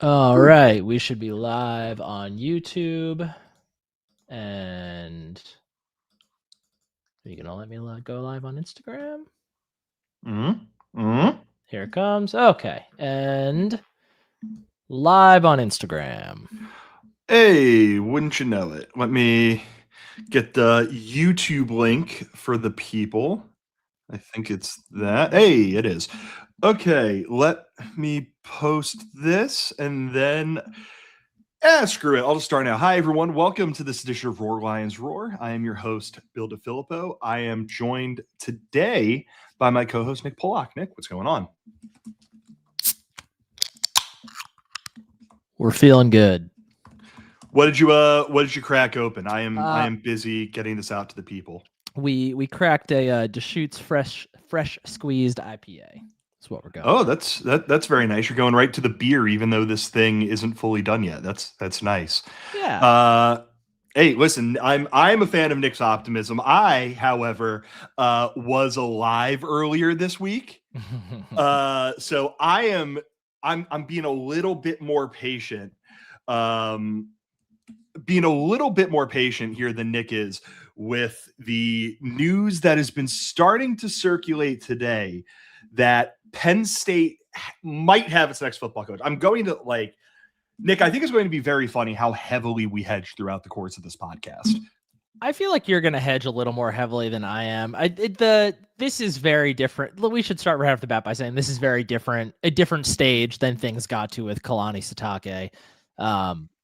All right, we should be live on YouTube, and are you gonna let me go live on Instagram? Here it comes. Okay, and live on Instagram. Hey, wouldn't you know it? Let me get the YouTube link for the people. I think it's that. Hey, it is. Okay, let me post this and then. Screw it. I'll just start now. Hi, everyone. Welcome to this edition of Roar Lions Roar. I am your host, Bill DeFilippo. I am joined today by my co host, Nick Pollock. Nick, what's going on? We're feeling good. What did you crack open? I am busy getting this out to the people. We cracked a Deschutes fresh squeezed IPA. That's what we're going. Oh, that's very nice. You're going right to the beer, even though this thing isn't fully done yet. That's nice. Yeah. Hey, listen, I'm a fan of Nick's optimism. I, however, was alive earlier this week, so I'm being a little bit more patient. Being a little bit more patient here than Nick is with the news that has been starting to circulate today that Penn State might have its next football coach. I'm going to Nick, I think it's going to be very funny how heavily we hedge throughout the course of this podcast. I feel like you're going to hedge a little more heavily than I am. This is very different. We should start right off the bat by saying this is very different, a different stage than things got to with Kalani Sitake.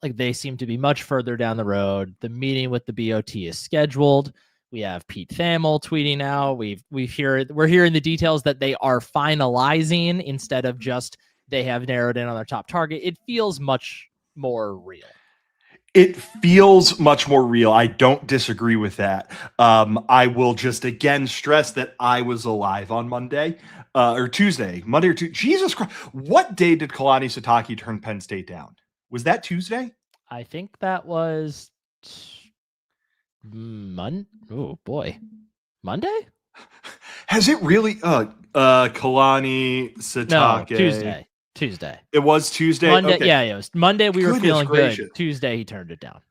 Like they seem to be much further down the road. The meeting with the BOT is scheduled. We have Pete Thamel tweeting now. We're hearing the details that they are finalizing instead of just they have narrowed in on their top target. It feels much more real. It feels much more real. I don't disagree with that. I will just again stress that I was alive on Monday or Tuesday. Monday or Tuesday. Jesus Christ. What day did Kalani Sitake turn Penn State down? Was that Tuesday? I think that was Oh boy. Monday? Has it really? Kalani Sitake. No, Tuesday. It was Tuesday. Monday. Okay. Yeah, it was Monday. We were feeling gracious. good. Tuesday, he turned it down.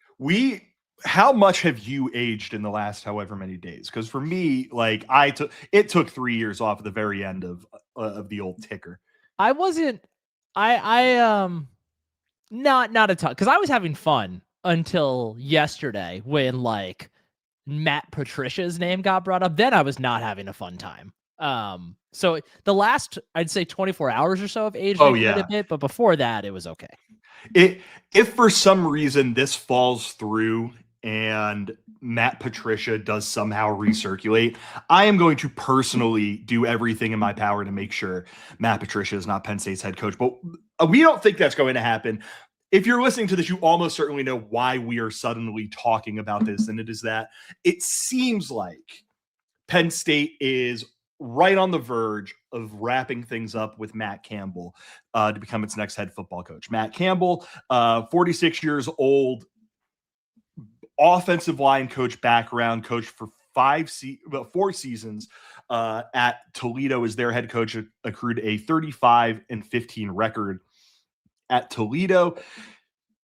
How much have you aged in the last however many days? Because for me, it took 3 years off at the very end of the old ticker. I wasn't. Not a ton, because I was having fun until yesterday when Matt Patricia's name got brought up. Then I was not having a fun time. So the last, I'd say 24 hours or so of aged a bit, but before that, it was okay. If for some reason this falls through and Matt Patricia does somehow recirculate, I am going to personally do everything in my power to make sure Matt Patricia is not Penn State's head coach. But we don't think that's going to happen. If you're listening to this, you almost certainly know why we are suddenly talking about this. And it is that it seems like Penn State is right on the verge of wrapping things up with Matt Campbell to become its next head football coach. Matt Campbell, 46 years old, offensive line coach background, coached for 4 seasons at Toledo as their head coach, accrued a 35-15 record at Toledo.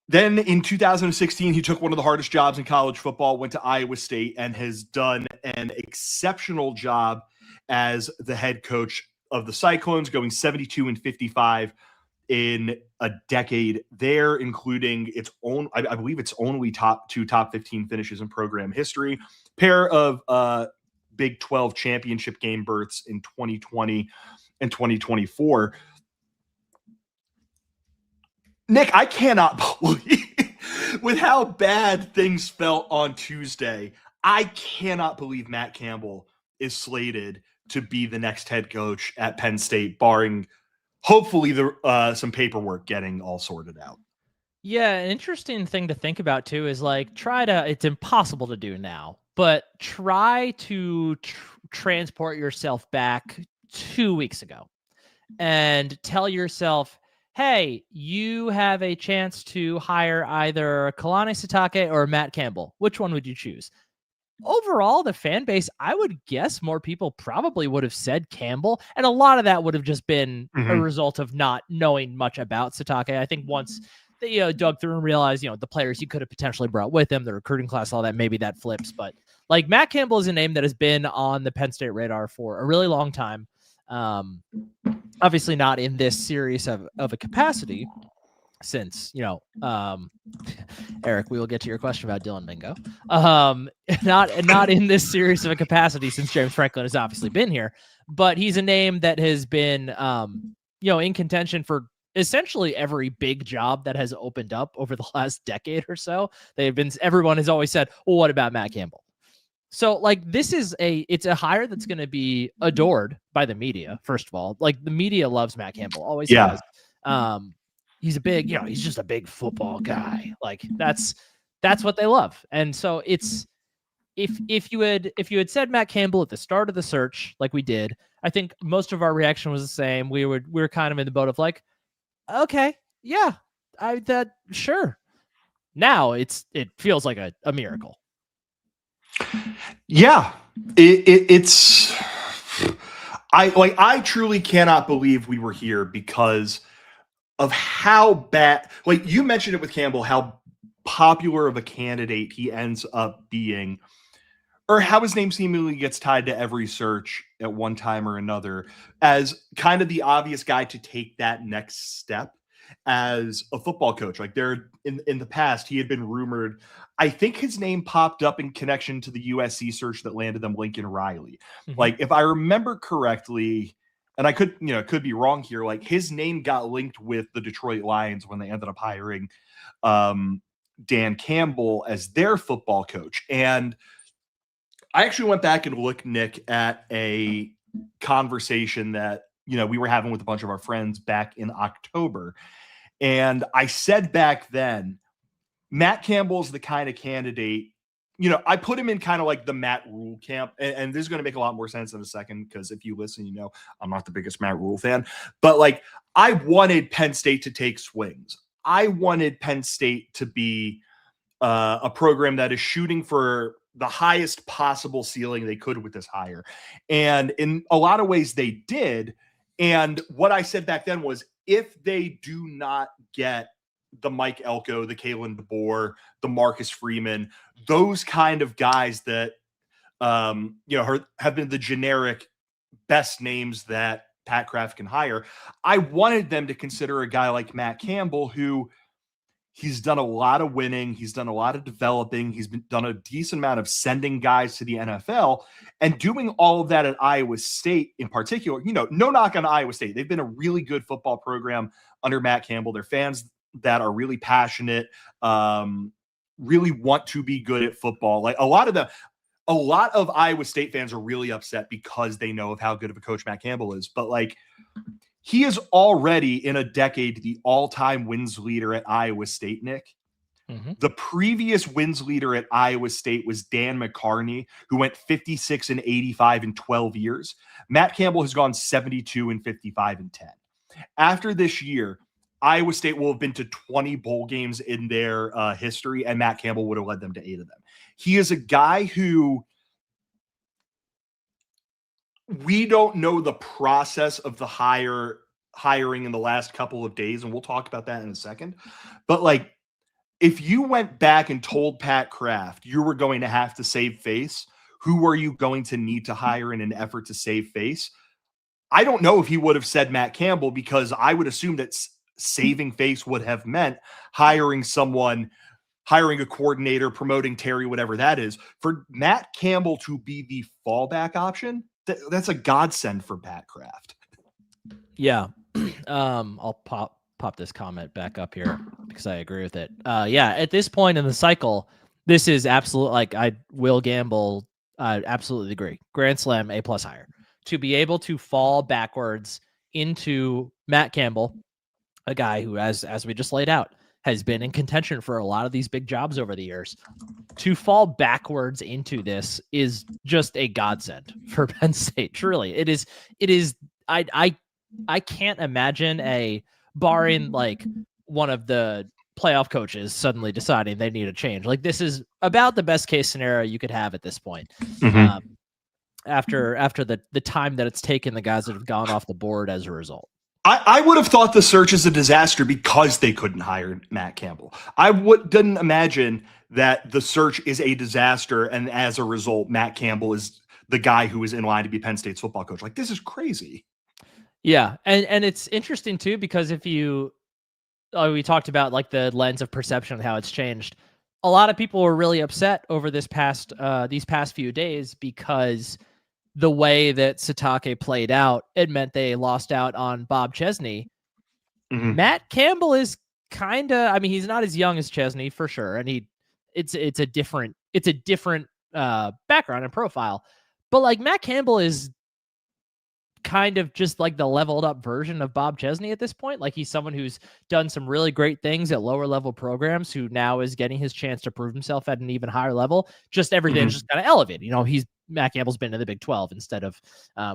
Then in 2016, he took one of the hardest jobs in college football, went to Iowa State, and has done an exceptional job as the head coach of the Cyclones, going 72-55 in a decade there, including its own, I believe its only top 15 finishes in program history, pair of Big 12 championship game berths in 2020 and 2024. Nick, I cannot believe, with how bad things felt on Tuesday, I cannot believe Matt Campbell is slated to be the next head coach at Penn State, barring hopefully some paperwork getting all sorted out. Yeah, an interesting thing to think about too is it's impossible to do now, but try to transport yourself back 2 weeks ago and tell yourself, hey, you have a chance to hire either Kalani Sitake or Matt Campbell. Which one would you choose? overall, the fan base, I would guess more people probably would have said Campbell. And a lot of that would have just been a result of not knowing much about Satake. I think once they dug through and realized, the players he could have potentially brought with him, the recruiting class, all that, maybe that flips. But like Matt Campbell is a name that has been on the Penn State radar for a really long time. Obviously not in this series of a capacity, since Eric, we will get to your question about Dylan Mingo. Not in this series of a capacity, since James Franklin has obviously been here, but he's a name that has been in contention for essentially every big job that has opened up over the last decade or so. Everyone has always said, well, what about Matt Campbell? So like it's a hire that's going to be adored by the media. First of all, like the media loves Matt Campbell, always has. He's a big, he's just a big football guy. Like that's what they love. And so it's, if you had said Matt Campbell at the start of the search, like we did, I think most of our reaction was the same. We were kind of in the boat of like, okay, yeah, sure. Now it feels like a miracle. Yeah, it's, I truly cannot believe we were here because of how bad, like you mentioned it with Campbell, how popular of a candidate he ends up being, or how his name seemingly gets tied to every search at one time or another as kind of the obvious guy to take that next step as a football coach. Like there in the past, he had been rumored. I think his name popped up in connection to the USC search that landed them Lincoln Riley. Mm-hmm. Like if I remember correctly, and I could be wrong here, like his name got linked with the Detroit Lions when they ended up hiring Dan Campbell as their football coach. And I actually went back and looked, Nick, at a conversation that, we were having with a bunch of our friends back in October. And I said back then, Matt Campbell's the kind of candidate, I put him in kind of like the Matt Rule camp. And this is going to make a lot more sense in a second, because if you listen, I'm not the biggest Matt Rule fan. But like, I wanted Penn State to take swings. I wanted Penn State to be a program that is shooting for the highest possible ceiling they could with this hire. And in a lot of ways they did. And what I said back then was, if they do not get the Mike Elko, the Kalen DeBoer, the Marcus Freeman, those kind of guys that, have been the generic best names that Pat Kraft can hire, I wanted them to consider a guy like Matt Campbell, who he's done a lot of winning. He's done a lot of developing. He's done a decent amount of sending guys to the NFL and doing all of that at Iowa State in particular. No knock on Iowa State. They've been a really good football program under Matt Campbell. They're fans that are really passionate, really want to be good at football. Like a lot of Iowa State fans are really upset because they know of how good of a coach Matt Campbell is. But like, he is already in a decade the all-time wins leader at Iowa State, Nick. Mm-hmm. The previous wins leader at Iowa State was Dan McCarney, who went 56 and 85 in 12 years. Matt Campbell has gone 72 and 55 and 10. After this year, Iowa State will have been to 20 bowl games in their history, and Matt Campbell would have led them to 8 of them. He is a guy who, we don't know the process of the hiring in the last couple of days, and we'll talk about that in a second. But like, if you went back and told Pat Kraft you were going to have to save face, who are you going to need to hire in an effort to save face? I don't know if he would have said Matt Campbell, because I would assume that saving face would have meant hiring a coordinator, promoting Terry, whatever that is. For Matt Campbell to be the fallback option, that's a godsend for Pat Kraft. Yeah. I'll pop this comment back up here because I agree with it. Yeah, at this point in the cycle, this is absolute, like, I will gamble. I absolutely agree. Grand Slam, A+ hire. To be able to fall backwards into Matt Campbell, a guy who, as we just laid out, has been in contention for a lot of these big jobs over the years. To fall backwards into this is just a godsend for Penn State. Truly, it is. I can't imagine barring like one of the playoff coaches suddenly deciding they need a change. Like, this is about the best case scenario you could have at this point. After the time that it's taken the guys that have gone off the board as a result. I would have thought the search is a disaster because they couldn't hire Matt Campbell. I didn't imagine that the search is a disaster, and as a result, Matt Campbell is the guy who is in line to be Penn State's football coach. Like, this is crazy. Yeah, and it's interesting too, because if you we talked about like the lens of perception and how it's changed. A lot of people were really upset over these past few days because the way that Sitake played out, it meant they lost out on Bob Chesney. Matt Campbell is kind of, I mean, he's not as young as Chesney for sure, and it's a different background and profile, but like Matt Campbell is kind of just like the leveled up version of Bob Chesney at this point. Like, he's someone who's done some really great things at lower level programs, who now is getting his chance to prove himself at an even higher level. Just everything's just kind of elevated. You know, Matt Campbell's been in the Big 12 instead of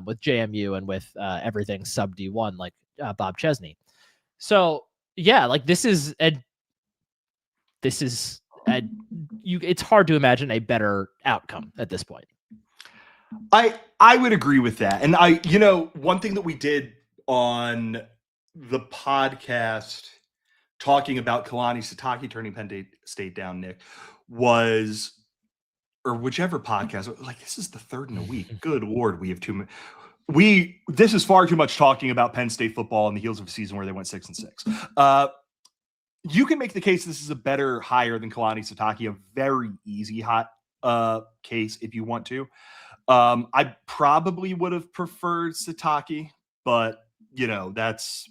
with JMU and with everything sub D1 like Bob Chesney. So yeah, like it's hard to imagine a better outcome at this point. I would agree with that. And one thing that we did on the podcast talking about Kalani Sitake turning Penn State down, Nick, was, or whichever podcast, like, this is the third in a week. Good Lord, we have this is far too much talking about Penn State football on the heels of a season where they went 6-6. You can make the case this is a better hire than Kalani Sitake, a very easy hot case if you want to. I probably would have preferred Sitake, but that's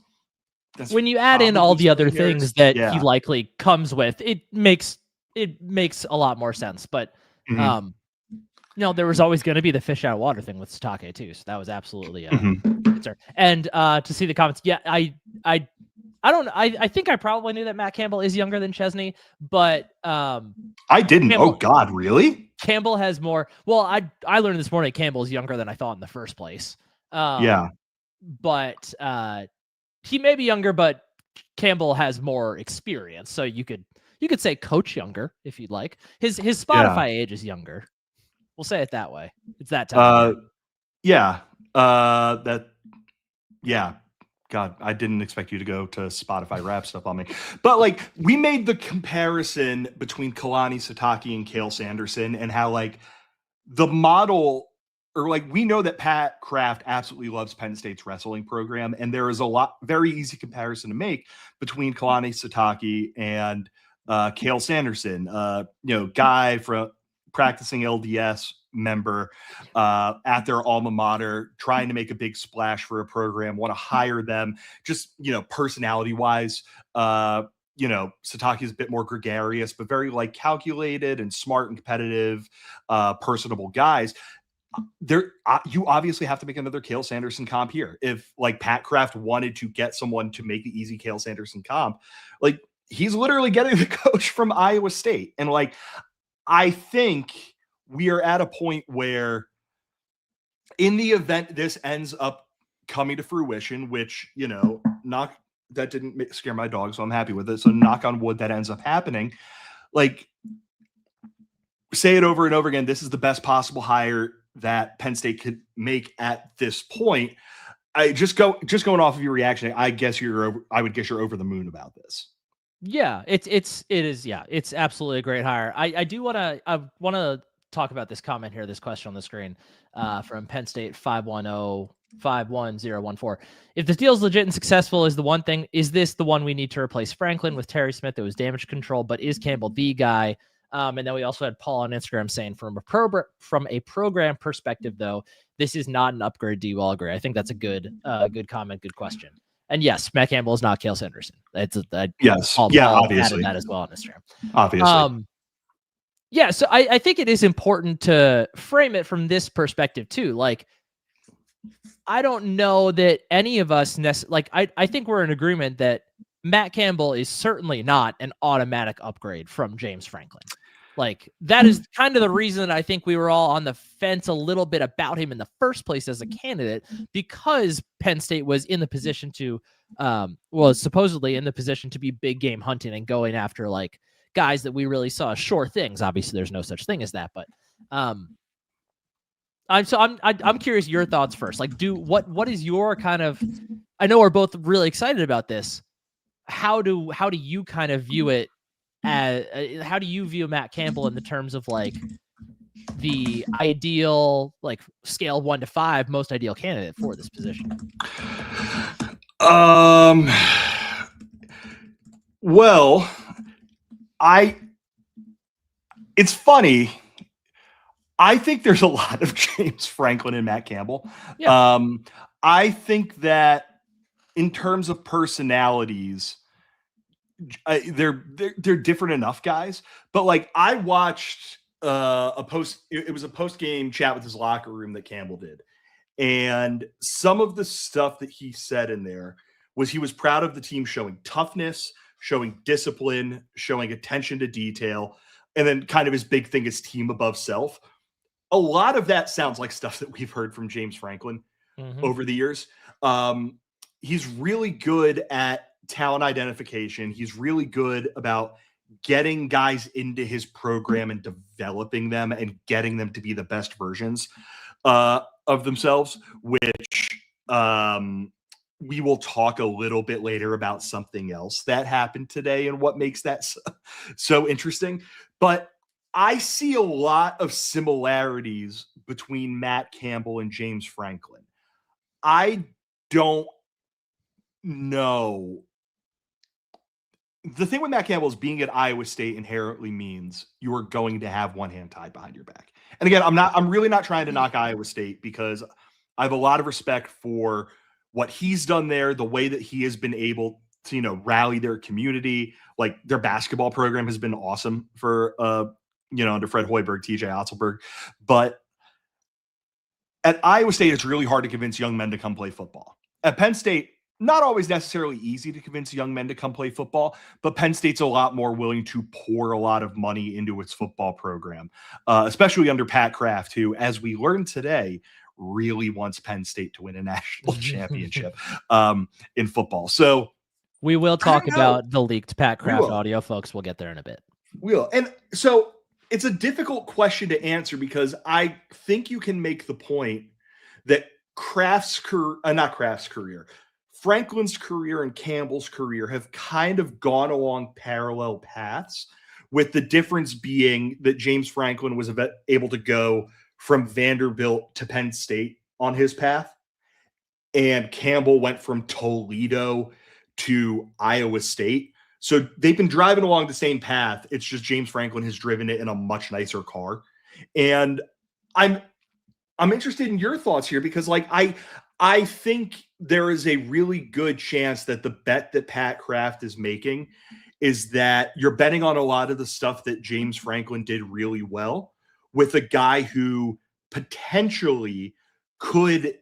when you add in all the other things that he likely comes with, it makes a lot more sense. But there was always going to be the fish out of water thing with Sitake too, so that was absolutely a concern. And to see the comments, I don't know. I think I probably knew that Matt Campbell is younger than Chesney, but I didn't. Campbell, oh God, really? Campbell has more. Well, I learned this morning Campbell is younger than I thought in the first place. But he may be younger, but Campbell has more experience. So you could say coach younger if you'd like. His Spotify age is younger. We'll say it that way. It's that time. God, I didn't expect you to go to Spotify rap stuff on me. But like, we made the comparison between Kalani Sitake and Cale Sanderson, and how like the model, or like, we know that Pat Kraft absolutely loves Penn State's wrestling program. And there is a very easy comparison to make between Kalani Sitake and Cale Sanderson, guy from practicing LDS member at their alma mater, trying to make a big splash for a program, want to hire them, just personality wise. Sitake is a bit more gregarious, but very like calculated and smart and competitive, personable guys. You obviously have to make another Cale Sanderson comp here. If like Pat Kraft wanted to get someone to make the easy Cale Sanderson comp, like, he's literally getting the coach from Iowa State. And like, I think we are at a point where, in the event this ends up coming to fruition, which, that didn't scare my dog, so I'm happy with it. So knock on wood that ends up happening. Like, say it over and over again, this is the best possible hire that Penn State could make at this point. I going off of your reaction, I would guess you're over the moon about this. Yeah, it is. Yeah, it's absolutely a great hire. I want to talk about this comment here, this question on the screen from Penn State 51014. If the deal's legit and successful is the one thing, is this the one we need to replace Franklin with Terry Smith? It was damage control, but is Campbell the guy? And then we also had Paul on Instagram saying from a program perspective, though, this is not an upgrade. Do you all agree? I think that's a good comment, good question. And yes, Matt Campbell is not Cale Sanderson. Yes. Paul obviously. that as well on Instagram. Obviously. So I think it is important to frame it from this perspective too. Like, I don't know that any of us I think we're in agreement that Matt Campbell is certainly not an automatic upgrade from James Franklin. Like, that is kind of the reason I think we were all on the fence a little bit about him in the first place as a candidate, because Penn State was in the position to, was supposedly in the position to be big game hunting and going after like guys that we really saw as sure things. Obviously, there's no such thing as that, but I'm curious your thoughts first. Like, what is your kind of? I know we're both really excited about this. How do you kind of view it? How do you view Matt Campbell in the terms of like the ideal, like scale of 1 to 5, most ideal candidate for this position? Well, it's funny. I think there's a lot of James Franklin and Matt Campbell. Yeah. I think that in terms of personalities, they're different enough guys. But like, I watched it was a post-game chat with his locker room that Campbell did. And some of the stuff that he said in there was he was proud of the team showing toughness, showing discipline, showing attention to detail. And then kind of his big thing is team above self. A lot of that sounds like stuff that we've heard from James Franklin over the years. He's really good at talent identification. He's really good about getting guys into his program and developing them and getting them to be the best versions of themselves, which we will talk a little bit later about something else that happened today and what makes that so interesting. But I see a lot of similarities between Matt Campbell and James Franklin. I don't know. The thing with Matt Campbell is being at Iowa State inherently means you are going to have one hand tied behind your back. And again, I'm really not trying to knock Iowa State, because I have a lot of respect for what he's done there, the way that he has been able to, rally their community. Like, their basketball program has been awesome for, under Fred Hoiberg, TJ Otzelberg. But at Iowa State, it's really hard to convince young men to come play football. At Penn State, not always necessarily easy to convince young men to come play football, but Penn State's a lot more willing to pour a lot of money into its football program, especially under Pat Kraft, who, as we learned today, really wants Penn State to win a national championship in football. So we will talk about the leaked Pat Kraft audio, folks. We'll get there in a bit. And so it's a difficult question to answer, because I think you can make the point that Franklin's career and Campbell's career have kind of gone along parallel paths, with the difference being that James Franklin was able to go from Vanderbilt to Penn State on his path, and Campbell went from Toledo to Iowa State. So they've been driving along the same path. It's just James Franklin has driven it in a much nicer car. And I'm interested in your thoughts here, because like I think there is a really good chance that the bet that Pat Kraft is making is that you're betting on a lot of the stuff that James Franklin did really well, with a guy who potentially could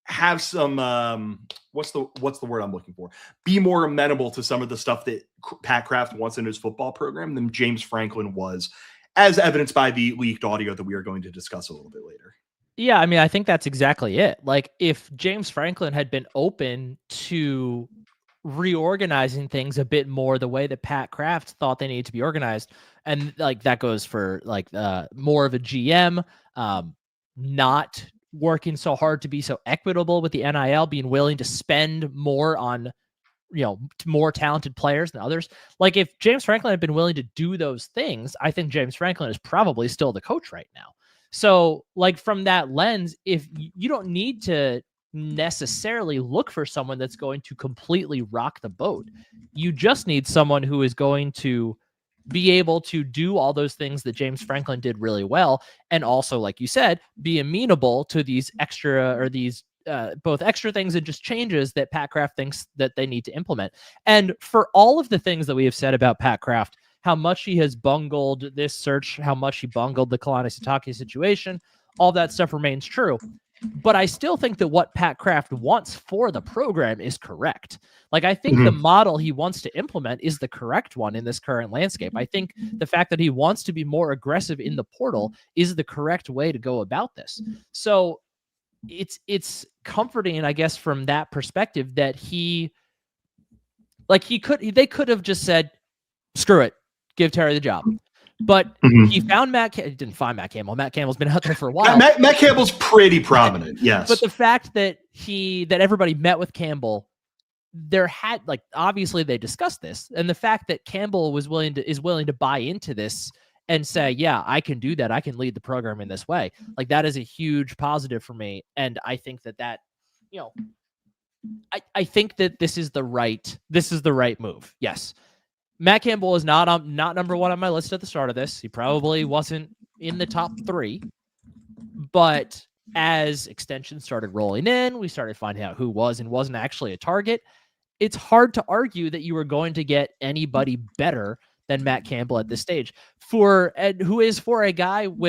have some what's the word I'm looking for? Be more amenable to some of the stuff that Pat Kraft wants in his football program than James Franklin was, as evidenced by the leaked audio that we are going to discuss a little bit later. Yeah, I mean, I think that's exactly it. Like, if James Franklin had been open to reorganizing things a bit more the way that Pat Kraft thought they needed to be organized, and like that goes for like more of a GM, not working so hard to be so equitable with the NIL, being willing to spend more on, more talented players than others. Like, if James Franklin had been willing to do those things, I think James Franklin is probably still the coach right now. So, like, from that lens, if you don't need to necessarily look for someone that's going to completely rock the boat, you just need someone who is going to be able to do all those things that James Franklin did really well, and also, like you said, be amenable to these extra, or these both extra things and just changes that Pat Kraft thinks that they need to implement. And for all of the things that we have said about Pat Kraft, how much he has bungled this search, how much he bungled the Kalani Sitake situation, all that stuff remains true. But I still think that what Pat Kraft wants for the program is correct. Like, I think the model he wants to implement is the correct one in this current landscape. I think the fact that he wants to be more aggressive in the portal is the correct way to go about this. So it's comforting, I guess, from that perspective that they could have just said, screw it, give Terry the job. But he found didn't find Matt Campbell. Matt Campbell's been out there for a while. Matt Campbell's pretty prominent, yes. But the fact that everybody met with Campbell, obviously they discussed this, and the fact that Campbell is willing to buy into this and say, yeah, I can do that. I can lead the program in this way. Like, that is a huge positive for me. And I think that, you know, I think that this is the right move. Yes. Matt Campbell is not number one on my list at the start of this. He probably wasn't in the top 3, but as extensions started rolling in, we started finding out who was and wasn't actually a target. It's hard to argue that you were going to get anybody better than Matt Campbell at this stage for a guy who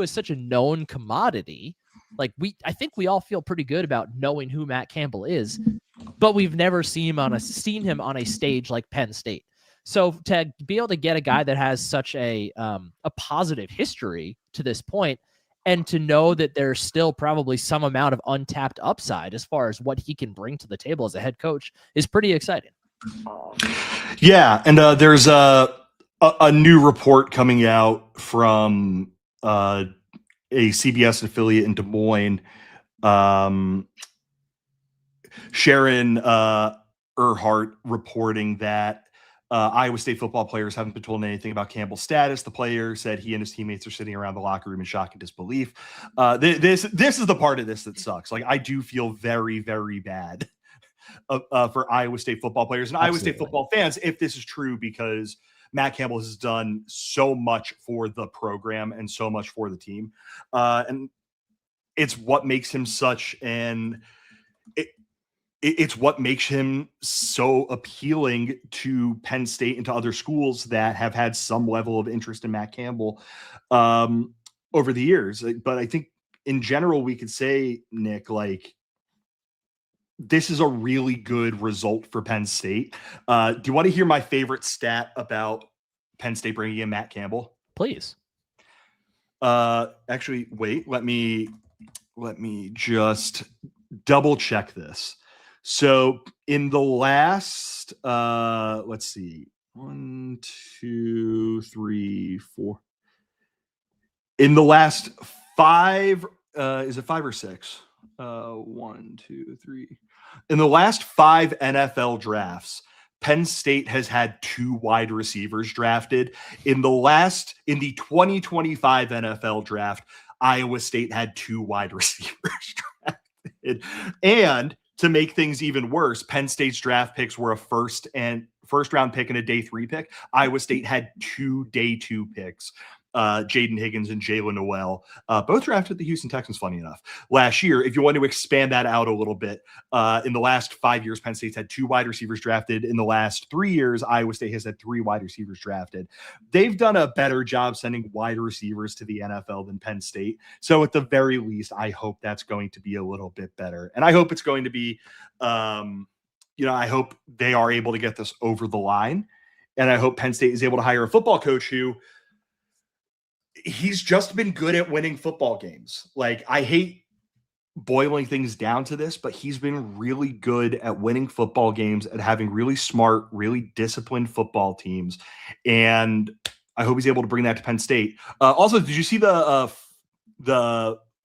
is such a known commodity. Like, I think we all feel pretty good about knowing who Matt Campbell is, but we've never seen him on a stage like Penn State. So to be able to get a guy that has such a positive history to this point, and to know that there's still probably some amount of untapped upside as far as what he can bring to the table as a head coach, is pretty exciting. Yeah, and there's a new report coming out from a CBS affiliate in Des Moines. Sharon Earhart reporting that Iowa State football players haven't been told anything about Campbell's status. The player said he and his teammates are sitting around the locker room in shock and disbelief. This is the part of this that sucks. Like, I do feel very, very bad for Iowa State football players and Absolutely. Iowa State football fans if this is true, because Matt Campbell has done so much for the program and so much for the team. And it's what makes him it's what makes him so appealing to Penn State and to other schools that have had some level of interest in Matt Campbell over the years. But I think in general, we could say, Nick, like, this is a really good result for Penn State. Do you want to hear my favorite stat about Penn State bringing in Matt Campbell? Please. Actually, wait, let me just double check this. So in the last, let's see, 1, 2, 3, 4. In the last 5, is it 5 or 6? 1, 2, 3. In the last 5 NFL drafts, Penn State has had 2 wide receivers drafted. In the 2025 NFL draft, Iowa State had 2 wide receivers drafted. And to make things even worse, Penn State's draft picks were a first round pick and a day 3 pick. Iowa State had 2 day 2 picks. Jaden Higgins and Jalen Noel, both drafted the Houston Texans, funny enough, last year. If you want to expand that out a little bit, in the last 5 years, Penn State's had 2 wide receivers drafted. In the last 3 years, Iowa State has had 3 wide receivers drafted. They've done a better job sending wide receivers to the NFL than Penn State. So at the very least, I hope that's going to be a little bit better. And I hope it's going to be, I hope they are able to get this over the line. And I hope Penn State is able to hire a football coach who, he's just been good at winning football games. Like, I hate boiling things down to this, but he's been really good at winning football games, at having really smart, really disciplined football teams. And I hope he's able to bring that to Penn State. Also, did you see the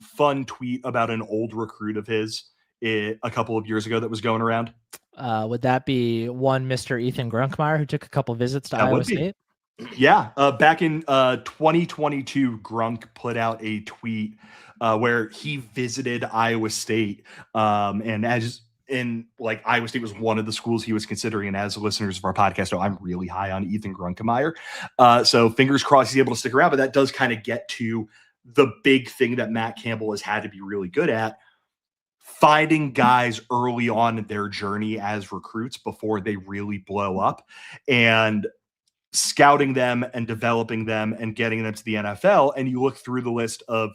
fun tweet about an old recruit of his a couple of years ago that was going around? Would that be one Mr. Ethan Grunkmeyer, who took a couple visits to Iowa State? Yeah. Back in 2022, Grunk put out a tweet where he visited Iowa State. And Iowa State was one of the schools he was considering. And as listeners of our podcast know, I'm really high on Ethan Grunkemeyer. So fingers crossed he's able to stick around. But that does kind of get to the big thing that Matt Campbell has had to be really good at: finding guys early on in their journey as recruits before they really blow up, and scouting them and developing them and getting them to the NFL. And you look through the list of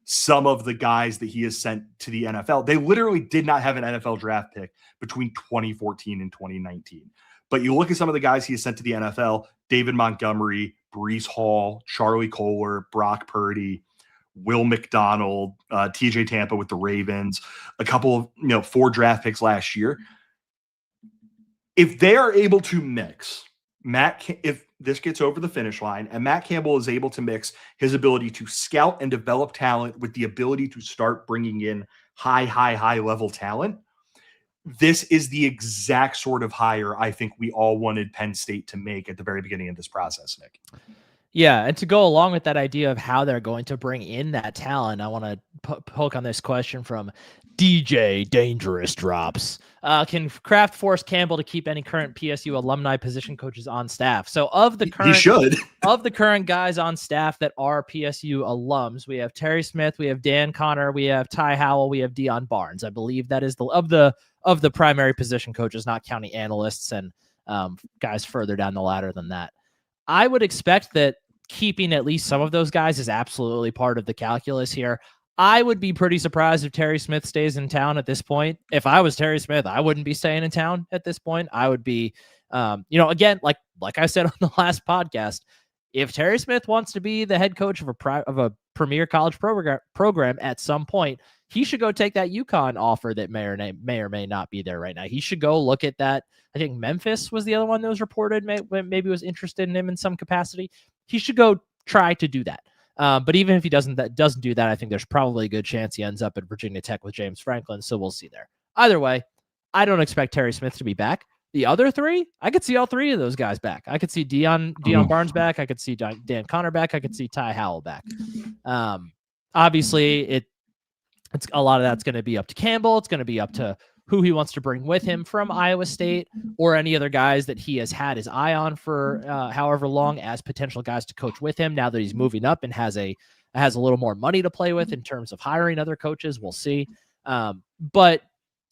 some of the guys that he has sent to the NFL. They literally did not have an NFL draft pick between 2014 and 2019. But you look at some of the guys he has sent to the NFL: David Montgomery, Breece Hall, Charlie Kolar, Brock Purdy, Will McDonald, TJ Tampa with the Ravens, a couple of, 4 draft picks last year. If they are able to mix if this gets over the finish line and Matt Campbell is able to mix his ability to scout and develop talent with the ability to start bringing in high level talent, this is the exact sort of hire I think we all wanted Penn State to make at the very beginning of this process, Nick. Yeah, and to go along with that idea of how they're going to bring in that talent, I want to poke on this question from DJ Dangerous Drops. Can Kraft force Campbell to keep any current PSU alumni position coaches on staff? So of the current guys on staff that are PSU alums, we have Terry Smith, we have Dan Connor, we have Ty Howell, we have Dion Barnes. I believe that is of the primary position coaches, not counting analysts and guys further down the ladder than that. I would expect that keeping at least some of those guys is absolutely part of the calculus here. I would be pretty surprised if Terry Smith stays in town at this point. If I was Terry Smith, I wouldn't be staying in town at this point. I would be, again, like I said on the last podcast, if Terry Smith wants to be the head coach of a premier college program at some point, he should go take that UConn offer that may or may not be there right now. He should go look at that. I think Memphis was the other one that was reported, maybe was interested in him in some capacity. He should go try to do that. But even if he doesn't do that, I think there's probably a good chance he ends up at Virginia Tech with James Franklin. So we'll see there. Either way, I don't expect Terry Smith to be back. The other 3, I could see all 3 of those guys back. I could see Dion Barnes back. I could see Dan Connor back. I could see Ty Howell back. Obviously, it's a lot of that's going to be up to Campbell. It's going to be up to who he wants to bring with him from Iowa State or any other guys that he has had his eye on for however long as potential guys to coach with him now that he's moving up and has a little more money to play with in terms of hiring other coaches. We'll see. But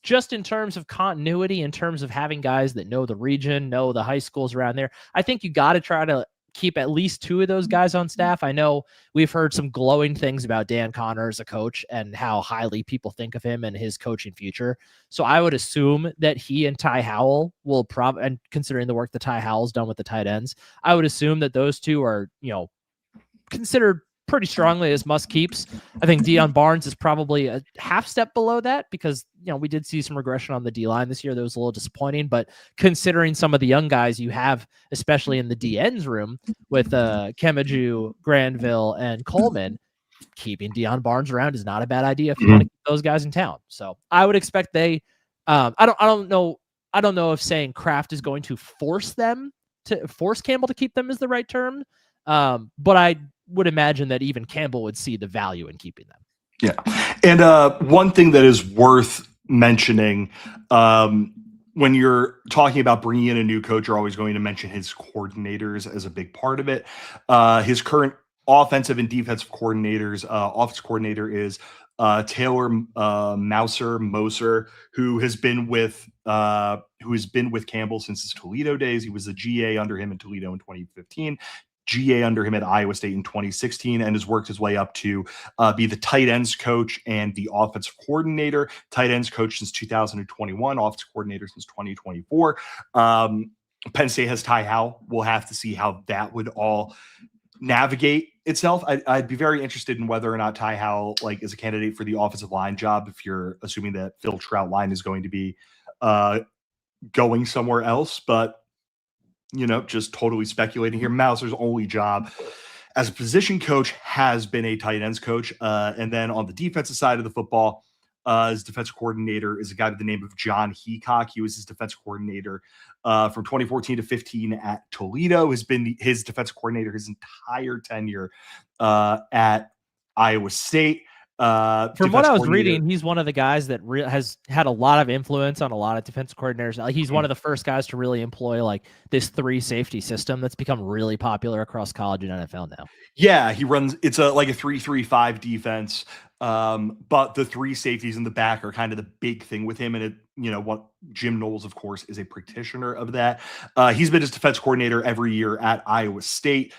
just in terms of continuity, in terms of having guys that know the region, know the high schools around there, I think you got to try to keep at least 2 of those guys on staff. I know we've heard some glowing things about Dan Connor as a coach and how highly people think of him and his coaching future. So I would assume that he and Ty Howell will and considering the work that Ty Howell's done with the tight ends, I would assume that those 2 are, considered pretty strongly as must keeps. I think Dion Barnes is probably a half step below that because, we did see some regression on the D-line this year. That was a little disappointing, but considering some of the young guys you have, especially in the D-ends room with Kemaju, Granville, and Coleman, keeping Dion Barnes around is not a bad idea if you want to keep those guys in town. So I would expect I don't know if saying Kraft is going to force Campbell to keep them is the right term. But I would imagine that even Campbell would see the value in keeping them. Yeah. And one thing that is worth mentioning, when you're talking about bringing in a new coach, you're always going to mention his coordinators as a big part of it. His current offensive and defensive coordinators, offense coordinator is Taylor Moser, who has been with Campbell since his Toledo days. He was the GA under him in Toledo in 2015. GA under him at Iowa State in 2016, and has worked his way up to be the tight ends coach and the offensive coordinator. Tight ends coach since 2021, offensive coordinator since 2024. Penn State has Ty Howell. We'll have to see how that would all navigate itself. I'd be very interested in whether or not Ty Howell is a candidate for the offensive line job, if you're assuming that Phil Troutline is going to be going somewhere else. But just totally speculating here. Mauser's only job as a position coach has been a tight ends coach. And then on the defensive side of the football, his defensive coordinator is a guy by the name of John Heacock. He was his defensive coordinator from 2014 to 15 at Toledo. Has been his defensive coordinator his entire tenure at Iowa State. From what I was reading, he's one of the guys that has had a lot of influence on a lot of defensive coordinators. He's one of the first guys to really employ this 3 safety system that's become really popular across college and NFL now. Yeah, he runs, it's a 3-3-5 defense. But the 3 safeties in the back are kind of the big thing with him. And what Jim Knowles, of course, is a practitioner of that. He's been his defense coordinator every year at Iowa State.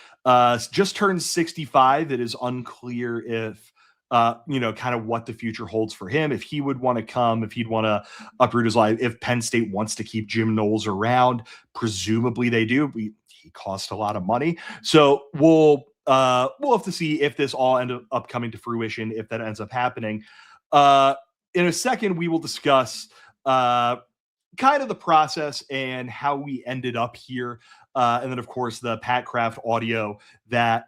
Just turned 65. It is unclear if kind of what the future holds for him. If he would want to come, if he'd want to uproot his life, if Penn State wants to keep Jim Knowles around, presumably they do. He cost a lot of money. So we'll have to see if this all ends up coming to fruition, if that ends up happening. In a second, we will discuss kind of the process and how we ended up here. And then, of course, the Pat Kraft audio that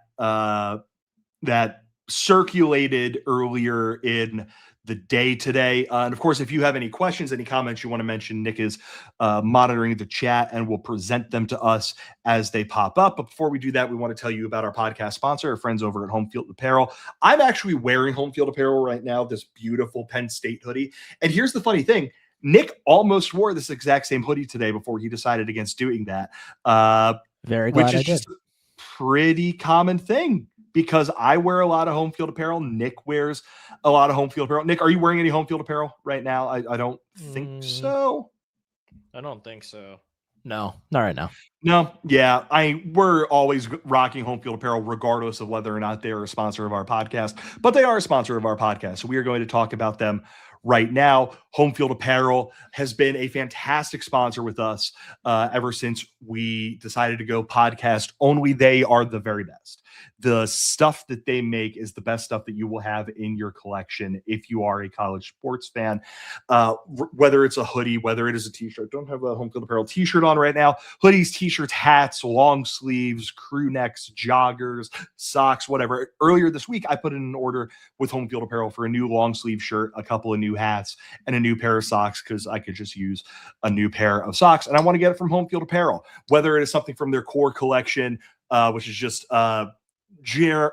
circulated earlier in the day today. And of course, if you have any questions, any comments you want to mention, Nick is monitoring the chat and will present them to us as they pop up. But before we do that, we want to tell you about our podcast sponsor, our friends over at Home Field Apparel. I'm actually wearing Home Field Apparel right now, this beautiful Penn State hoodie. And here's the funny thing. Nick almost wore this exact same hoodie today before he decided against doing that. Very glad which is I did. just a pretty common thing, because I wear a lot of Home Field Apparel. Nick wears a lot of Home Field Apparel. Nick, are you wearing any Home Field Apparel right now? I don't think so. I don't think so. No, not right now. No, yeah. We're always rocking Home Field Apparel, regardless of whether or not they're a sponsor of our podcast. But they are a sponsor of our podcast, so we are going to talk about them right now. Home Field Apparel has been a fantastic sponsor with us ever since we decided to go podcast only. They are the very best. The stuff that they make is the best stuff that you will have in your collection if you are a college sports fan. Whether it's a hoodie, whether it is a t-shirt. Don't have a Home Field Apparel t-shirt on right now. Hoodies, t-shirts, hats, long sleeves, crew necks, joggers, socks, whatever. Earlier this week, I put in an order with Home Field Apparel for a new long sleeve shirt, a couple of new hats, and a new pair of socks, because I could just use a new pair of socks. And I want to get it from Home Field Apparel, whether it is something from their core collection, which is just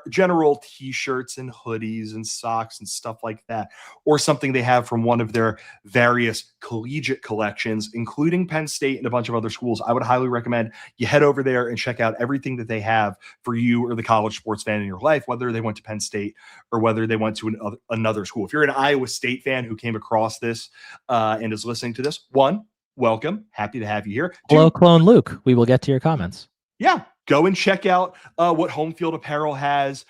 general t-shirts and hoodies and socks and stuff like that, or something they have from one of their various collegiate collections, including Penn State and a bunch of other schools. I would highly recommend you head over there and check out everything that they have for you or the college sports fan in your life, whether they went to Penn State or whether they went to another school. If you're an Iowa State fan who came across this and is listening to this, one, welcome. Happy to have you here. Hello, Clone Luke. We will get to your comments. Yeah. Go and check out what Home Field Apparel has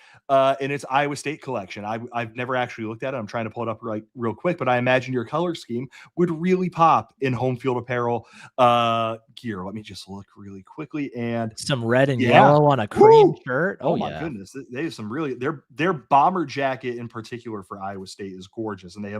in its Iowa State collection. I've never actually looked at it. I'm trying to pull it up real quick, but I imagine your color scheme would really pop in Home Field Apparel gear. Let me just look really quickly. And some red and yellow on a cream shirt. Oh my goodness. They have some really, their bomber jacket in particular for Iowa State is gorgeous. And they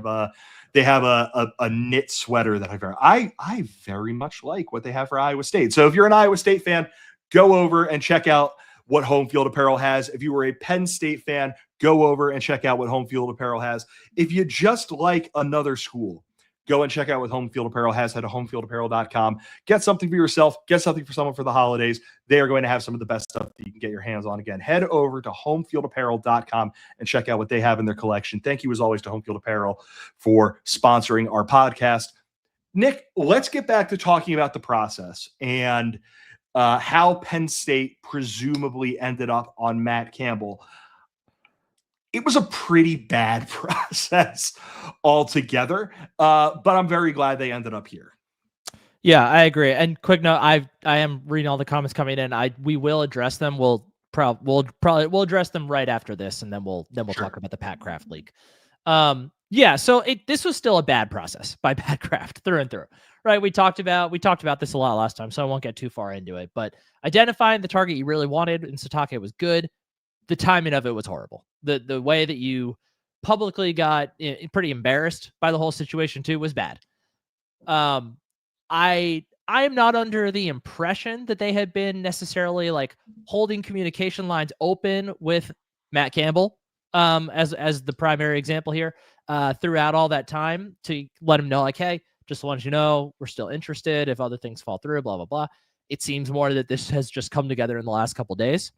have a knit sweater that I very much like what they have for Iowa State. So if you're an Iowa State fan, go over and check out what Home Field Apparel has. If you were a Penn State fan, go over and check out what Home Field Apparel has. If you just like another school, go and check out what Home Field Apparel has. Head to homefieldapparel.com. Get something for yourself. Get something for someone for the holidays. They are going to have some of the best stuff that you can get your hands on. Again, head over to homefieldapparel.com and check out what they have in their collection. Thank you, as always, to Home Field Apparel for sponsoring our podcast. Nick, let's get back to talking about the process and how Penn State presumably ended up on Matt Campbell. It was a pretty bad process altogether, but I'm very glad they ended up here. Yeah, I agree. And quick note, I am reading all the comments coming in. We will address them. We'll address them right after this, and then we'll sure. Talk about the Pat Kraft leak. Yeah, so this was still a bad process by Pat Kraft through and through. Right, we talked about this a lot last time, so I won't get too far into it. But identifying the target you really wanted in Sitake was good. The timing of it was horrible. The way that you publicly got pretty embarrassed by the whole situation too was bad. I am not under the impression that they had been necessarily like holding communication lines open with Matt Campbell as the primary example here throughout all that time to let him know, like, hey, just to let you know, we're still interested if other things fall through, blah, blah, blah. It seems more that this has just come together in the last couple of days.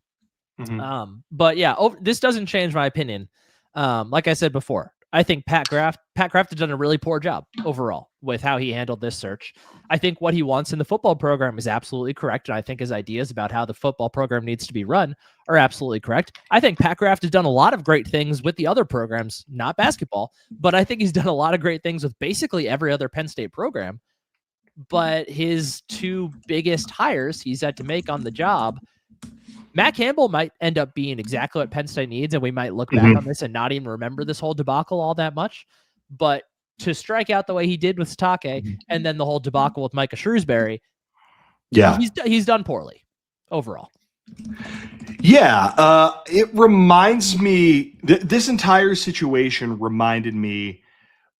Mm-hmm. But yeah, this doesn't change my opinion. Like I said before, I think Pat Kraft has done a really poor job overall with how he handled this search. I think what he wants in the football program is absolutely correct. And I think his ideas about how the football program needs to be run are absolutely correct. I think Pat Kraft has done a lot of great things with the other programs, not basketball, but I think he's done a lot of great things with basically every other Penn State program. But his two biggest hires he's had to make on the job Matt Campbell might end up being exactly what Penn State needs, and we might look back on this and not even remember this whole debacle all that much. But to strike out the way he did with Satake, and then the whole debacle with Micah Shrewsbury, he's done poorly overall. Yeah, it reminds me, this entire situation reminded me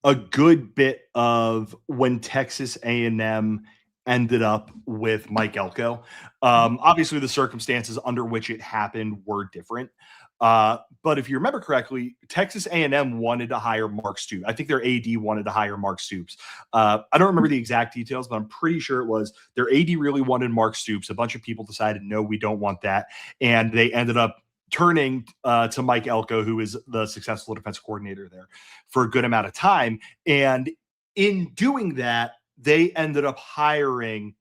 a good bit of when Texas A&M ended up with Mike Elko. Obviously, the circumstances under which it happened were different. But if you remember correctly, Texas A&M wanted to hire Mark Stoops. I think their AD wanted to hire Mark Stoops. I don't remember the exact details, but I'm pretty sure it was their AD really wanted Mark Stoops. A bunch of people decided, no, we don't want that. And they ended up turning to Mike Elko, who is the successful defense coordinator there for a good amount of time. And in doing that, they ended up hiring.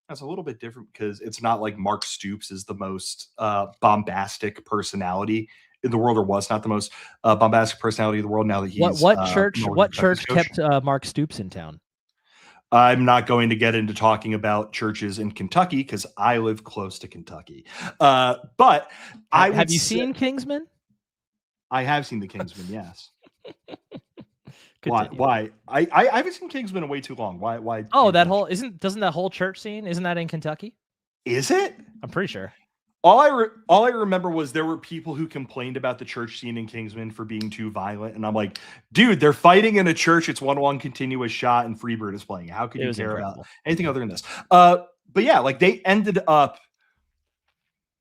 That's a little bit different because it's not like Mark Stoops is the most bombastic personality in the world, or was not the most bombastic personality in the world. Now that he's what church kept Mark Stoops in town? I'm not going to get into talking about churches in Kentucky because I live close to Kentucky. But have you seen Kingsman? I have seen the Kingsman. Yes. Why? I haven't seen Kingsman in way too long. Why? Oh, doesn't that whole church scene, isn't that in Kentucky? Is it? I'm pretty sure. All I remember was there were people who complained about the church scene in Kingsman for being too violent, and I'm like, dude, they're fighting in a church. It's 1-1 continuous shot, and Freebird is playing. How could you care about anything other than this? But yeah, like they ended up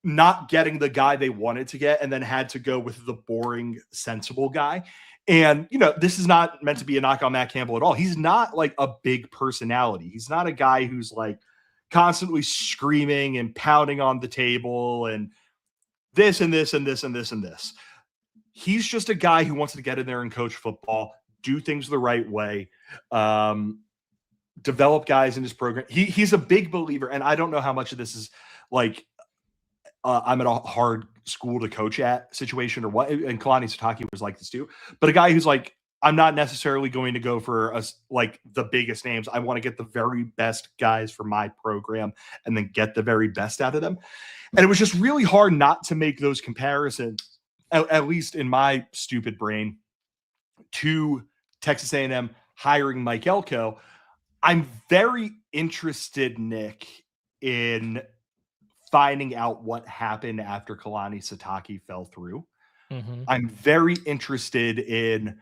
not getting the guy they wanted to get, and then had to go with the boring, sensible guy. And, this is not meant to be a knock on Matt Campbell at all. He's not like a big personality. He's not a guy who's like constantly screaming and pounding on the table and this and this and this and this and this. He's just a guy who wants to get in there and coach football, do things the right way, develop guys in his program. He's a big believer, and I don't know how much of this is like I'm at a hard school to coach at situation or what. And Kalani Sitake was like this too. But a guy who's like, I'm not necessarily going to go for like the biggest names. I want to get the very best guys for my program and then get the very best out of them. And it was just really hard not to make those comparisons, at least in my stupid brain, to Texas A&M hiring Mike Elko. I'm very interested, Nick, in finding out what happened after Kalani Sitake fell through. Mm-hmm. I'm very interested in,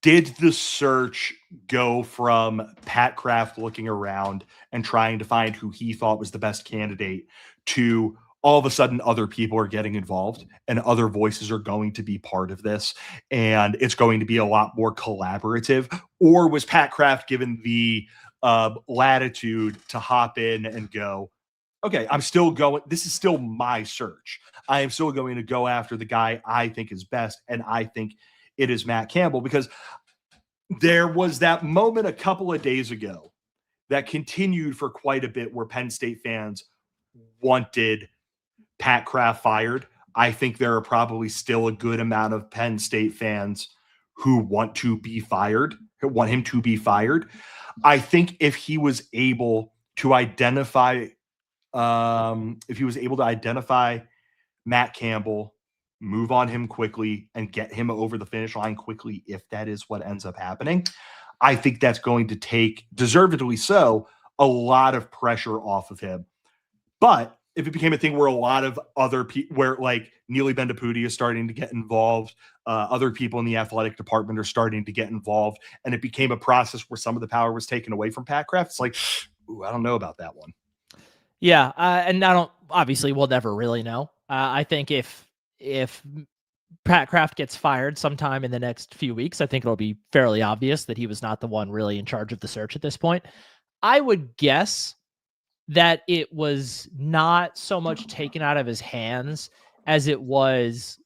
did the search go from Pat Kraft looking around and trying to find who he thought was the best candidate to all of a sudden other people are getting involved and other voices are going to be part of this and it's going to be a lot more collaborative? Or was Pat Kraft given the latitude to hop in and go, okay, I'm still going. This is still my search. I am still going to go after the guy I think is best, and I think it is Matt Campbell, because there was that moment a couple of days ago that continued for quite a bit where Penn State fans wanted Pat Kraft fired. I think there are probably still a good amount of Penn State fans who want to be fired, who want him to be fired. I think if he was able to identify Matt Campbell, move on him quickly, and get him over the finish line quickly, if that is what ends up happening, I think that's going to take, deservedly so, a lot of pressure off of him. But if it became a thing where a lot of other people, where like Neely Bendapudi is starting to get involved, other people in the athletic department are starting to get involved, and it became a process where some of the power was taken away from Pat Kraft, it's like, ooh, I don't know about that one. Yeah, and obviously we'll never really know. I think if Pat Kraft gets fired sometime in the next few weeks, I think it'll be fairly obvious that he was not the one really in charge of the search at this point. I would guess that it was not so much taken out of his hands as it was,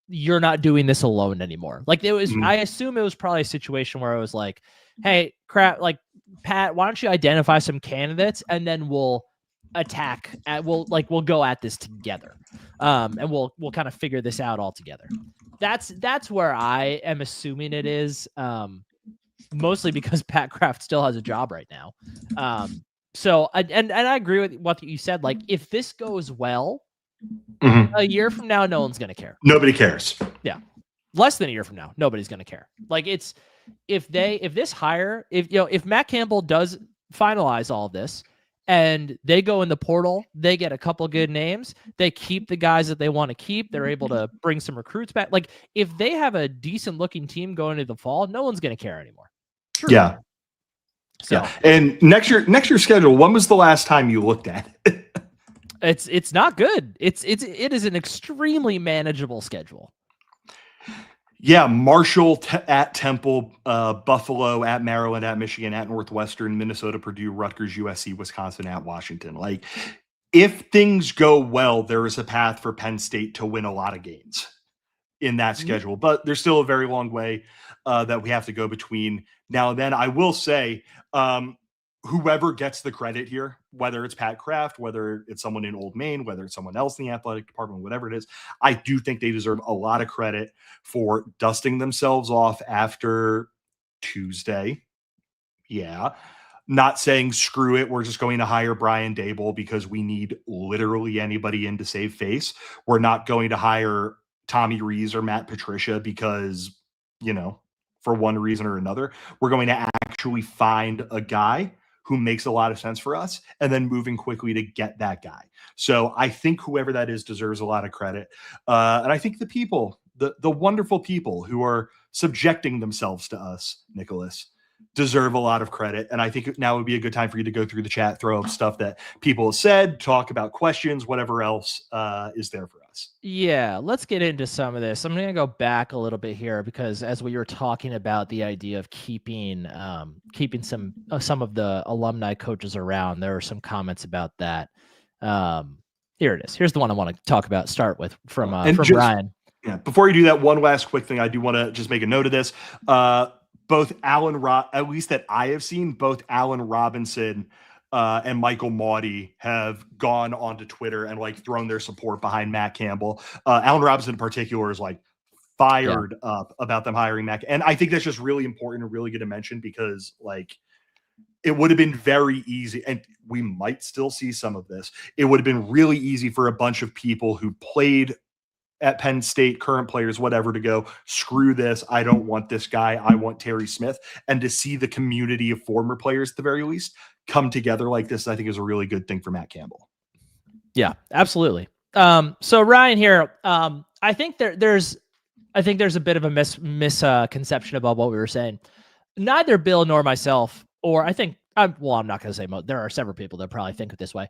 you're not doing this alone anymore. Like it was, I assume it was probably a situation where it was like, hey, like Pat, why don't you identify some candidates and then we'll attack we'll go at this together, and we'll kind of figure this out all together. That's where I am assuming it is, mostly because Pat Kraft still has a job right now. So I agree with what you said. Like if this goes well, Mhm. A year from now, no one's going to care. Nobody cares. Less than a year from now, nobody's going to care. Like if Matt Campbell does finalize all this and they go in the portal, they get a couple good names, they keep the guys that they want to keep, they're able to bring some recruits back. Like if they have a decent looking team going into the fall, no one's going to care anymore. Truly. Yeah. So yeah. And next year's schedule, when was the last time you looked at it? it's not good. It is an extremely manageable schedule. Yeah, Marshall at Temple, Buffalo at Maryland, at Michigan, at Northwestern, Minnesota, Purdue, Rutgers, USC, Wisconsin, at Washington. Like, if things go well, there is a path for Penn State to win a lot of games in that schedule. But there's still a very long way that we have to go between now and then. I will say, whoever gets the credit here, whether it's Pat Kraft, whether it's someone in Old Main, whether it's someone else in the athletic department, whatever it is, I do think they deserve a lot of credit for dusting themselves off after Tuesday. Yeah. Not saying screw it, we're just going to hire Brian Dable because we need literally anybody in to save face. We're not going to hire Tommy Rees or Matt Patricia because, for one reason or another. We're going to actually find a guy who makes a lot of sense for us, and then moving quickly to get that guy. So I think whoever that is deserves a lot of credit. And I think the people, the wonderful people who are subjecting themselves to us, Nicholas, deserve a lot of credit. And I think now would be a good time for you to go through the chat, throw up stuff that people have said, talk about questions, whatever else is there for us. Yeah, let's get into some of this. I'm going to go back a little bit here because as we were talking about the idea of keeping some of the alumni coaches around, there were some comments about that. Here it is. Here's the one I want to talk about. Start with from Ryan. Yeah. Before you do that, one last quick thing. I do want to just make a note of this. Both at least that I have seen, both Allen Robinson and Michael Maudie have gone onto Twitter and thrown their support behind Matt Campbell. Allen Robinson in particular is fired up about them hiring Matt. And I think that's just really important and really good to mention because it would have been very easy, and we might still see some of this. It would have been really easy for a bunch of people who played at Penn State, current players, whatever, to go, screw this. I don't want this guy. I want Terry Smith. And to see the community of former players, at the very least, come together like this, I think is a really good thing for Matt Campbell. Yeah, absolutely. So Ryan here, I think there's a bit of a misconception about what we were saying. Neither Bill nor myself, or I'm not going to say there are several people that probably think of this way.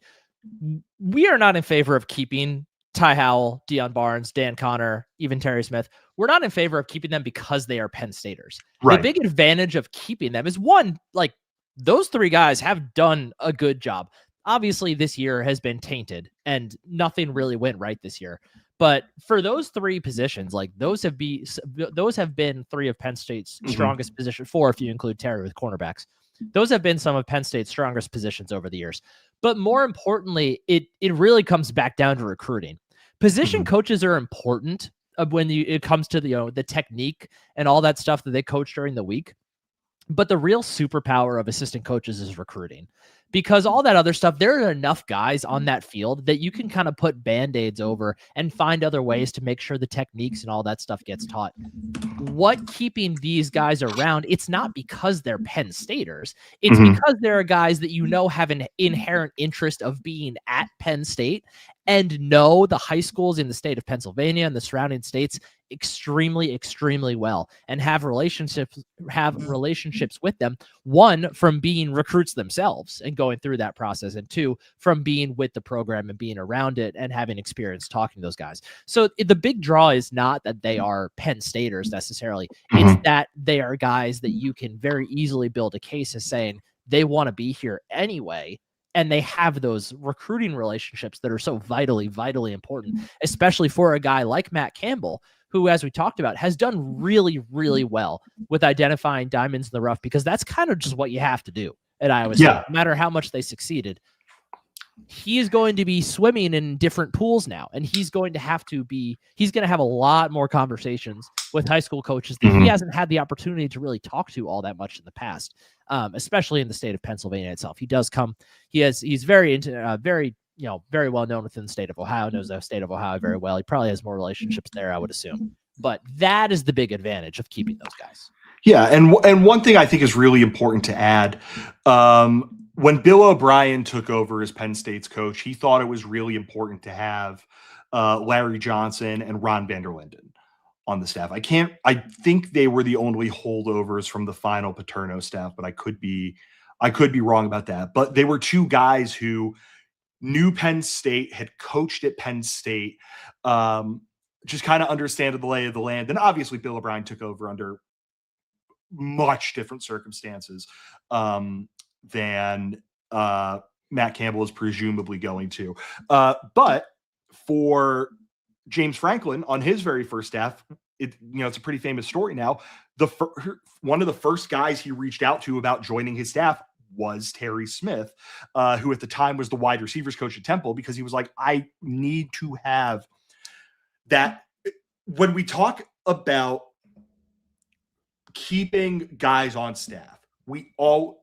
We are not in favor of keeping Ty Howell, Deion Barnes, Dan Connor, even Terry Smith. We're not in favor of keeping them because they are Penn Staters. Right. The big advantage of keeping them is one, those three guys have done a good job. Obviously, this year has been tainted and nothing really went right this year. But for those three positions, those have been three of Penn State's strongest positions, four if you include Terry with cornerbacks. Those have been some of Penn State's strongest positions over the years. But more importantly, it really comes back down to recruiting. Position coaches are important when it comes to the technique and all that stuff that they coach during the week. But the real superpower of assistant coaches is recruiting, because all that other stuff, there are enough guys on that field that you can kind of put Band-Aids over and find other ways to make sure the techniques and all that stuff gets taught. What keeping these guys around, it's not because they're Penn Staters. It's because there are guys that have an inherent interest of being at Penn State and know the high schools in the state of Pennsylvania and the surrounding states extremely, extremely well, and have relationships with them. One, from being recruits themselves and going through that process, and two, from being with the program and being around it and having experience talking to those guys. So the big draw is not that they are Penn Staters necessarily. It's that they are guys that you can very easily build a case as saying they want to be here anyway. And they have those recruiting relationships that are so vitally, vitally important, especially for a guy like Matt Campbell, who, as we talked about, has done really, really well with identifying diamonds in the rough, because that's kind of just what you have to do at Iowa State. No matter how much they succeeded, he is going to be swimming in different pools now, and he's going to have a lot more conversations with high school coaches that he hasn't had the opportunity to really talk to all that much in the past, especially in the state of Pennsylvania itself. He's very very well known within the state of Ohio, knows the state of Ohio very well. He probably has more relationships there, I would assume. But that is the big advantage of keeping those guys. Yeah, and one thing I think is really important to add, when Bill O'Brien took over as Penn State's coach, he thought it was really important to have Larry Johnson and Ron Van der Linden on the staff. I think they were the only holdovers from the final Paterno staff, but I could be wrong about that. But they were two guys who knew Penn State, had coached at Penn State, just kind of understand the lay of the land. And obviously Bill O'Brien took over under much different circumstances than Matt Campbell is presumably going to. But for James Franklin on his very first staff, it's a pretty famous story now. One of the first guys he reached out to about joining his staff was Terry Smith, who at the time was the wide receivers coach at Temple, because he was like, I need to have that. When we talk about keeping guys on staff,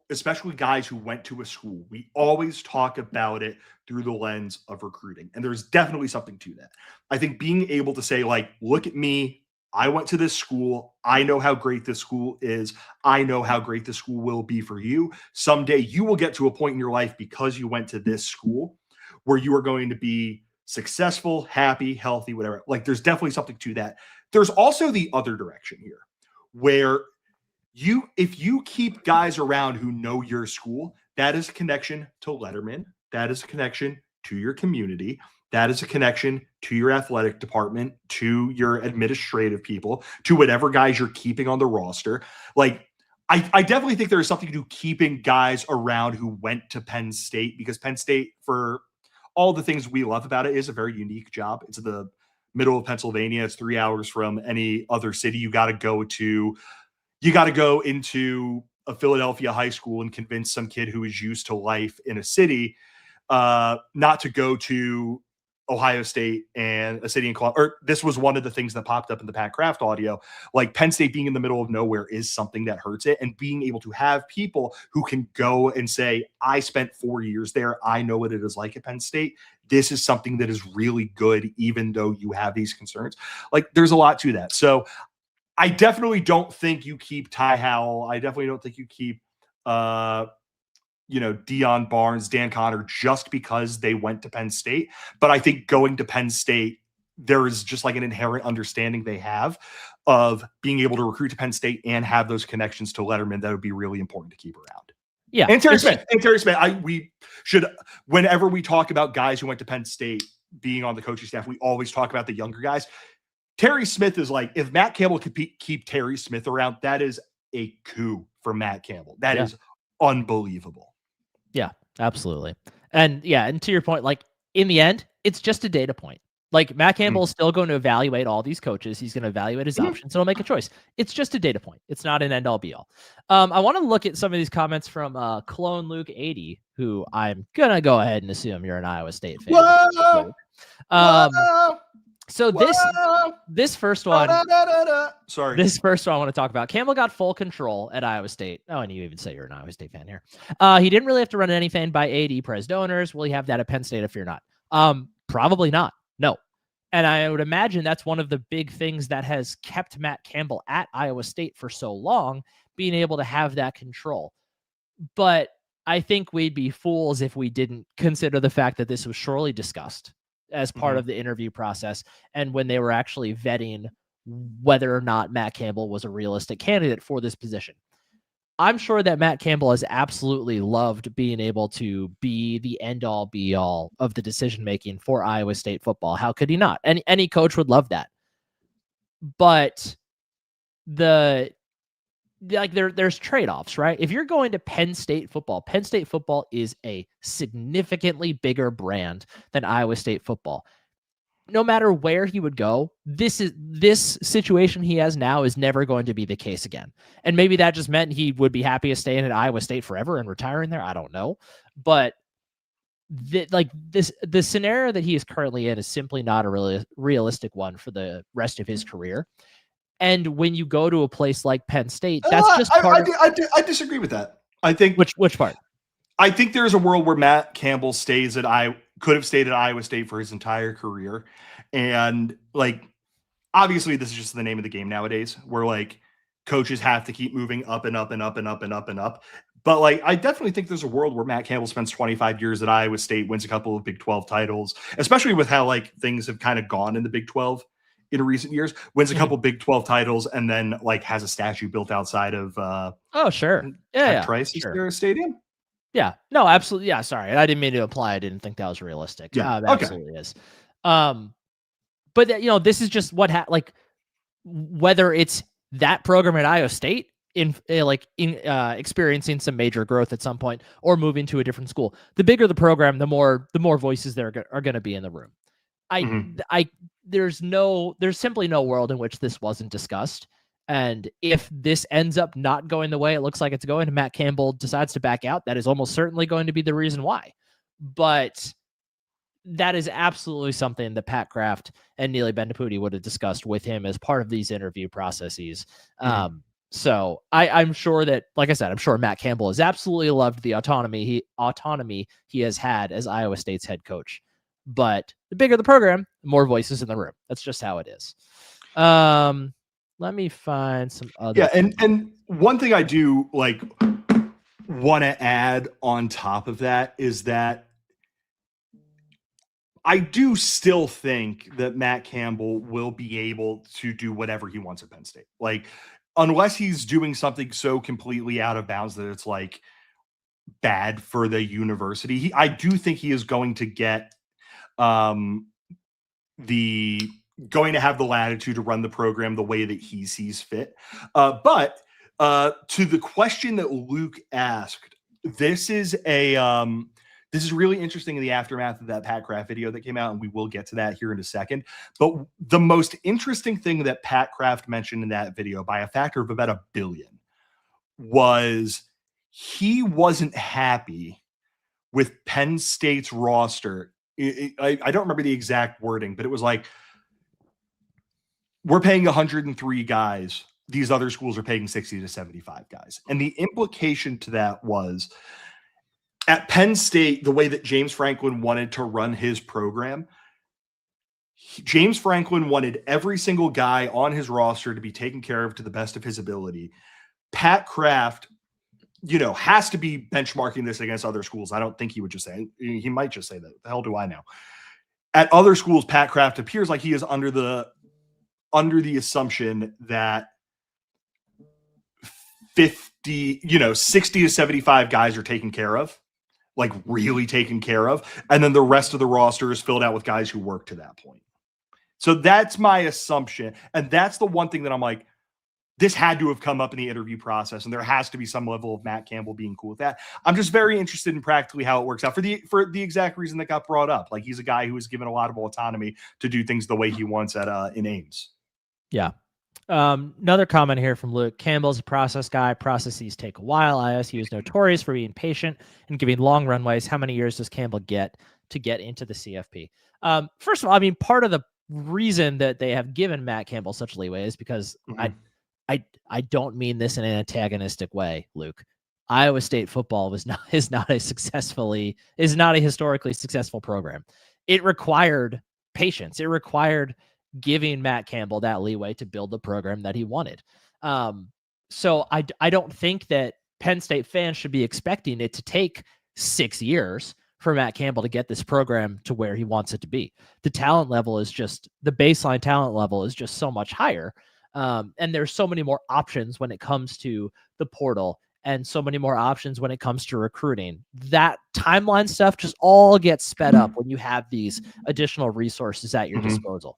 especially guys who went to a school, we always talk about it through the lens of recruiting. And there's definitely something to that. I think being able to say, like, look at me, I went to this school. I know how great this school is. I know how great this school will be for you. Someday you will get to a point in your life, because you went to this school, where you are going to be successful, happy, healthy, whatever. Like, there's definitely something to that. There's also the other direction here, where if you keep guys around who know your school, that is a connection to Letterman. That is a connection to your community. That is a connection to your athletic department, to your administrative people, to whatever guys you're keeping on the roster. Like, I definitely think there is something to keeping guys around who went to Penn State, because Penn State, for all the things we love about it, is a very unique job. It's in the middle of Pennsylvania. It's 3 hours from any other city. You got to go into a Philadelphia high school and convince some kid who is used to life in a city not to go to Ohio State and a city in Columbus. Or this was one of the things that popped up in the Pat Kraft audio. Like, Penn State being in the middle of nowhere is something that hurts it. And being able to have people who can go and say, I spent 4 years there, I know what it is like at Penn State. This is something that is really good, even though you have these concerns. Like, there's a lot to that. So I definitely don't think you keep Ty Howell. I definitely don't think you keep, Deion Barnes, Dan Connor, just because they went to Penn State. But I think going to Penn State, there is just like an inherent understanding they have of being able to recruit to Penn State and have those connections to Letterman that would be really important to keep around. Yeah. And Terry Smith. We should, whenever we talk about guys who went to Penn State being on the coaching staff, we always talk about the younger guys. Terry Smith is like, if Matt Campbell could keep Terry Smith around, that is a coup for Matt Campbell. That is unbelievable. Yeah, absolutely. And to your point, like, in the end, it's just a data point. Like, Matt Campbell is still going to evaluate all these coaches. He's going to evaluate his options, and he'll make a choice. It's just a data point. It's not an end-all be-all. I want to look at some of these comments from Clone Luke 80, who I'm going to go ahead and assume you're an Iowa State fan. Whoa! So this first one, sorry, this first one I want to talk about. Campbell got full control at Iowa State. Oh, and you even say you're an Iowa State fan here. He didn't really have to run anything by AD Prez donors. Will he have that at Penn State if you're not? Probably not. No. And I would imagine that's one of the big things that has kept Matt Campbell at Iowa State for so long, being able to have that control. But I think we'd be fools if we didn't consider the fact that this was surely discussed as part of the interview process, and when they were actually vetting whether or not Matt Campbell was a realistic candidate for this position. I'm sure that Matt Campbell has absolutely loved being able to be the end-all be-all of the decision-making for Iowa State football. How could he not? Any coach would love that. But there's trade-offs, right? If you're going to Penn State football is a significantly bigger brand than Iowa State football. No matter where he would go, this situation he has now is never going to be the case again. And maybe that just meant he would be happy to stay in at Iowa State forever and retiring there. I don't know. But the scenario that he is currently in is simply not a really realistic one for the rest of his career. And when you go to a place like Penn State, that's just part I disagree with that. I think which part? I think there's a world where Matt Campbell stays at could have stayed at Iowa State for his entire career. And like, obviously this is just the name of the game nowadays, where like coaches have to keep moving up and up and up and up and up and up. But like, I definitely think there's a world where Matt Campbell spends 25 years at Iowa State, wins a couple of Big 12 titles, especially with how like things have kind of gone in the Big 12 in recent years, wins a couple Big 12 titles, and then like has a statue built outside of oh, sure. Yeah. Trice sure. Stadium. Yeah. No, absolutely. Yeah. Sorry. I didn't mean to imply I didn't think that was realistic. Yeah. It absolutely is. But this is just what like whether it's that program at Iowa State experiencing some major growth at some point or moving to a different school. The bigger the program, the more voices there are going to be in the room. There's simply no world in which this wasn't discussed. And if this ends up not going the way it looks like it's going, and Matt Campbell decides to back out, that is almost certainly going to be the reason why. But that is absolutely something that Pat Kraft and Neely Bendapudi would have discussed with him as part of these interview processes. So I'm sure that, like I said, I'm sure Matt Campbell has absolutely loved the autonomy he has had as Iowa State's head coach. But the bigger the program, the more voices in the room. That's just how it is. Let me find some other. Yeah, and one thing I do like want to add on top of that is that I do still think that Matt Campbell will be able to do whatever he wants at Penn State. Like, unless he's doing something so completely out of bounds that it's like bad for the university, I do think he is going to get going to have the latitude to run the program the way that he sees fit. But to the question that Luke asked, this is really interesting in the aftermath of that Pat Kraft video that came out, and we will get to that here in a second. But the most interesting thing that Pat Kraft mentioned in that video, by a factor of about 1 billion, was he wasn't happy with Penn State's roster. I don't remember the exact wording, but it was like, we're paying 103 guys. These other schools are paying 60 to 75 guys. And the implication to that was, at Penn State, the way that James Franklin wanted to run his program, James Franklin wanted every single guy on his roster to be taken care of to the best of his ability. Pat Kraft, has to be benchmarking this against other schools. I don't think he would just say, he might just say that. The hell do I know? At other schools, Pat Kraft appears like he is under the assumption that 60 to 75 guys are taken care of, like really taken care of. And then the rest of the roster is filled out with guys who work to that point. So that's my assumption. And that's the one thing that I'm like, this had to have come up in the interview process, and there has to be some level of Matt Campbell being cool with that. I'm just very interested in practically how it works out for the exact reason that got brought up. Like, he's a guy who is given a lot of autonomy to do things the way he wants in Ames. Yeah. Another comment here from Luke. Campbell's a process guy. Processes take a while. ISU is notorious for being patient and giving long runways. How many years does Campbell get to get into the CFP? First of all, I mean, part of the reason that they have given Matt Campbell such leeway is because I don't mean this in an antagonistic way, Luke. Iowa State football is not a historically successful program. It required patience. It required giving Matt Campbell that leeway to build the program that he wanted. So I don't think that Penn State fans should be expecting it to take 6 years for Matt Campbell to get this program to where he wants it to be. The baseline talent level is just so much higher. And there's so many more options when it comes to the portal and so many more options when it comes to recruiting. That timeline stuff just all gets sped up when you have these additional resources at your disposal.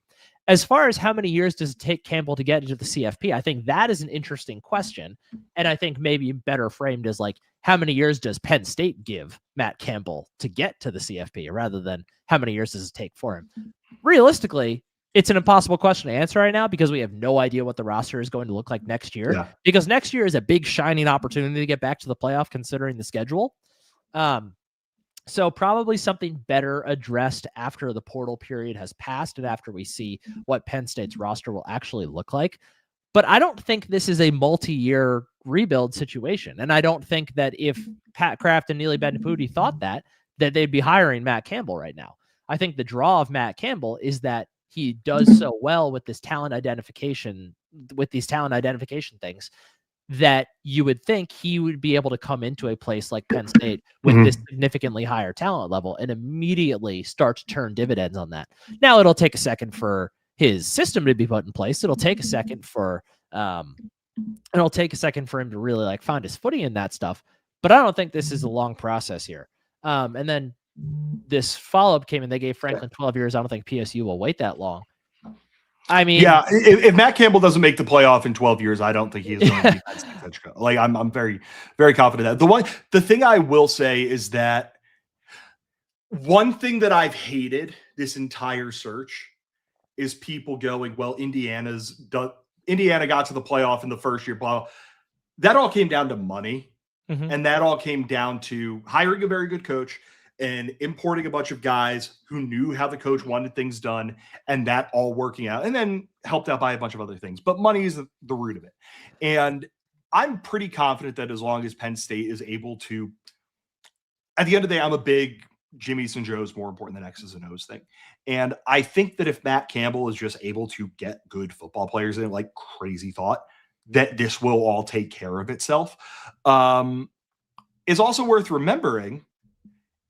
As far as how many years does it take Campbell to get into the CFP, I think that is an interesting question. And I think maybe better framed as like, how many years does Penn State give Matt Campbell to get to the CFP, rather than how many years does it take for him? Realistically, it's an impossible question to answer right now because we have no idea what the roster is going to look like next year. Yeah. Because next year is a big shining opportunity to get back to the playoff considering the schedule. So probably something better addressed after the portal period has passed and after we see what Penn State's roster will actually look like. But I don't think this is a multi-year rebuild situation. And I don't think that if Pat Kraft and Neely Bendapudi thought that, that they'd be hiring Matt Campbell right now. I think the draw of Matt Campbell is that he does so well with this talent identification, with these talent identification things, that you would think he would be able to come into a place like Penn State with this significantly higher talent level and immediately start to turn dividends on that. Now it'll take a second for his system to be put in place. It'll take a second for him to really like find his footing in that stuff. But I don't think this is a long process here. And then this follow-up came and they gave Franklin 12 years. I don't think PSU will wait that long. I mean, yeah, if Matt Campbell doesn't make the playoff in 12 years, I don't think he is going to be Penn State's head coach. Like I'm very, very confident that the thing I will say is that one thing that I've hated this entire search is people going, well, Indiana got to the playoff in the first year. Blah. That all came down to money. And that all came down to hiring a very good coach and importing a bunch of guys who knew how the coach wanted things done, and that all working out, and then helped out by a bunch of other things. But money is the root of it. And I'm pretty confident that as long as Penn State is able to, at the end of the day, I'm a big Jimmy's and Joe's more important than X's and O's thing. And I think that if Matt Campbell is just able to get good football players in, like crazy thought, that this will all take care of itself. Is also worth remembering.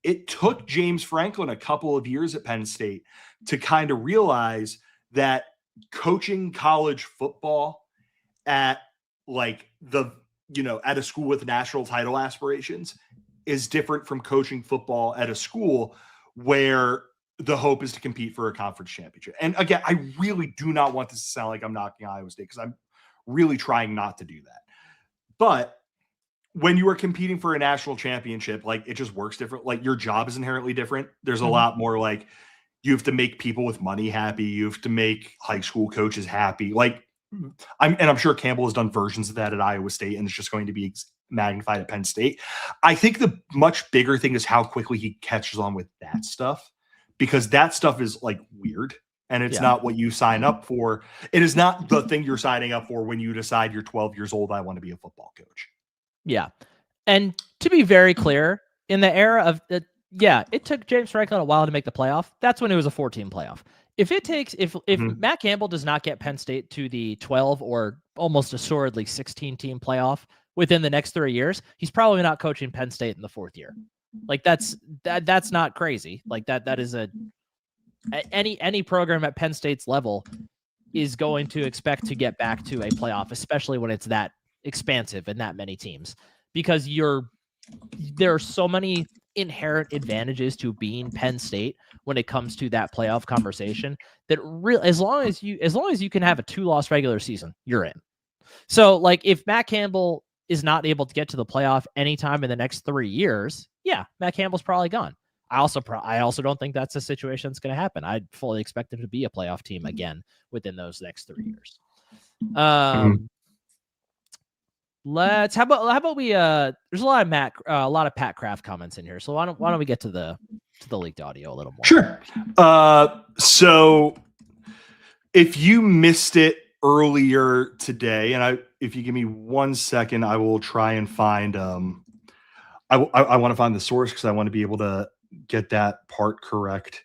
It took James Franklin a couple of years at Penn State to kind of realize that coaching college football at like at a school with national title aspirations is different from coaching football at a school where the hope is to compete for a conference championship. And again, I really do not want this to sound like I'm knocking Iowa State, because I'm really trying not to do that. But when you are competing for a national championship, like it just works different. Like your job is inherently different. There's a lot more like you have to make people with money happy. You have to make high school coaches happy. Like I'm sure Campbell has done versions of that at Iowa State, and it's just going to be magnified at Penn State. I think the much bigger thing is how quickly he catches on with that stuff, because that stuff is like weird. And it's not what you sign up for. It is not the thing you're signing up for when you decide you're 12 years old, I want to be a football coach. Yeah. And to be very clear, in the era of it took James Franklin a while to make the playoff. That's when it was a 14 playoff. If Matt Campbell does not get Penn State to the 12 or almost assuredly 16 team playoff within the next 3 years, he's probably not coaching Penn State in the fourth year. Like that's not crazy. Like that is any program at Penn State's level is going to expect to get back to a playoff, especially when it's that expansive and that many teams, because there are so many inherent advantages to being Penn State when it comes to that playoff conversation that as long as you can have a 2-loss regular season, you're in. So like if Matt Campbell is not able to get to the playoff anytime in the next 3 years, Matt Campbell's probably gone. I also don't think that's a situation that's going to happen. I fully expect them to be a playoff team again within those next 3 years. How about we there's a lot of Pat Kraft comments in here. So why don't we get to the leaked audio a little more? Sure. So if you missed it earlier today, and if you give me 1 second, I will try and find I want to find the source, because I want to be able to get that part correct.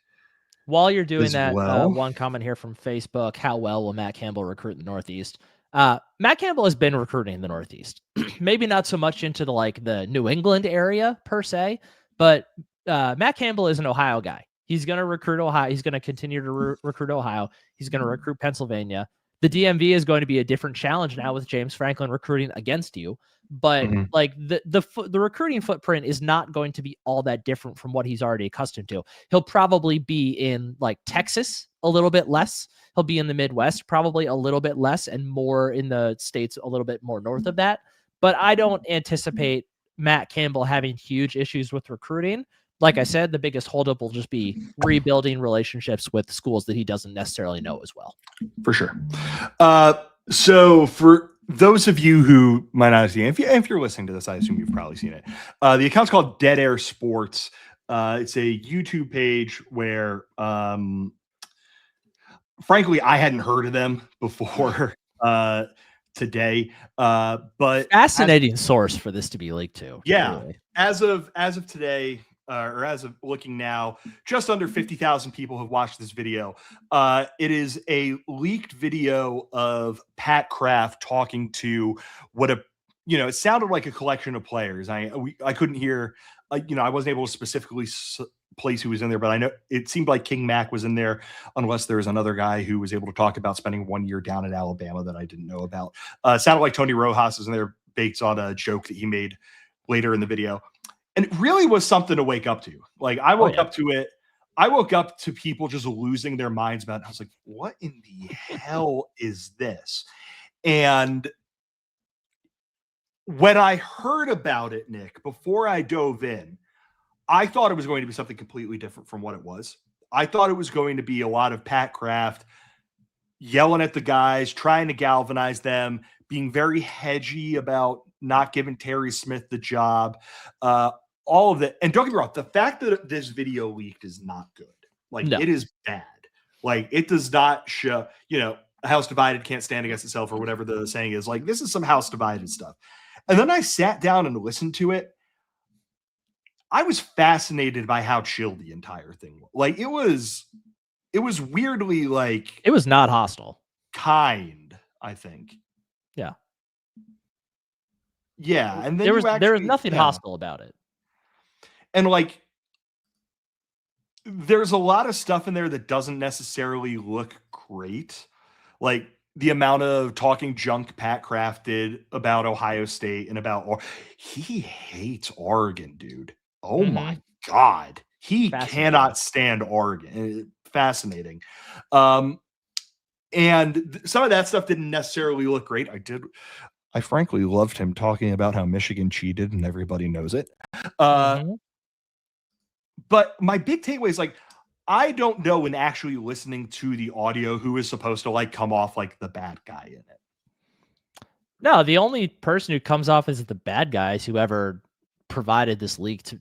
While you're doing that, one comment here from Facebook: how well will Matt Campbell recruit in the Northeast? Matt Campbell has been recruiting in the Northeast, maybe not so much into the New England area per se, but Matt Campbell is an Ohio guy. He's going to recruit Ohio. He's going to continue to recruit Ohio. He's going to recruit Pennsylvania. The DMV is going to be a different challenge now with James Franklin recruiting against you. But like the recruiting footprint is not going to be all that different from what he's already accustomed to. He'll probably be in like Texas a little bit less. He'll be in the Midwest probably a little bit less, and more in the states a little bit more north of that. But I don't anticipate Matt Campbell having huge issues with recruiting. Like I said, the biggest holdup will just be rebuilding relationships with schools that he doesn't necessarily know as well. For sure. So for those of you who might not have seen it, if you're listening to this, I assume you've probably seen it. The account's called Dead Air Sports. It's a YouTube page where, frankly, I hadn't heard of them before today. But fascinating source for this to be leaked to. Yeah. Really. As of today, or as of looking now, just under 50,000 people have watched this video. It is a leaked video of Pat Kraft talking to it sounded like a collection of players. I couldn't hear, I wasn't able to specifically place who was in there, but I know it seemed like King Mac was in there, unless there was another guy who was able to talk about spending 1 year down in Alabama that I didn't know about. Sounded like Tony Rojas is in there based on a joke that he made later in the video. And it really was something to wake up to. Like I woke up to it. I woke up to people just losing their minds about it. I was like, what in the hell is this? And when I heard about it, Nick, before I dove in, I thought it was going to be something completely different from what it was. I thought it was going to be a lot of Pat Kraft yelling at the guys, trying to galvanize them, being very hedgy about not giving Terry Smith the job, all of that. And don't get me wrong, the fact that this video leaked is not good. Like, no. It is bad. Like, it does not show, a house divided can't stand against itself, or whatever the saying is. Like, this is some house divided stuff. And then I sat down and listened to it. I was fascinated by how chill the entire thing was. Like, it was weirdly like, it was not hostile. Kind, I think. Yeah. Yeah. And then there was nothing hostile about it. And like, there's a lot of stuff in there that doesn't necessarily look great. Like the amount of talking junk Pat Kraft did about Ohio State and about, he hates Oregon, dude. Oh my God. He cannot stand Oregon. Fascinating. And some of that stuff didn't necessarily look great. I frankly loved him talking about how Michigan cheated and everybody knows it. But my big takeaway is like, I don't know in actually listening to the audio who is supposed to like come off like the bad guy in it. No, the only person who comes off as the bad guy is whoever provided this leaked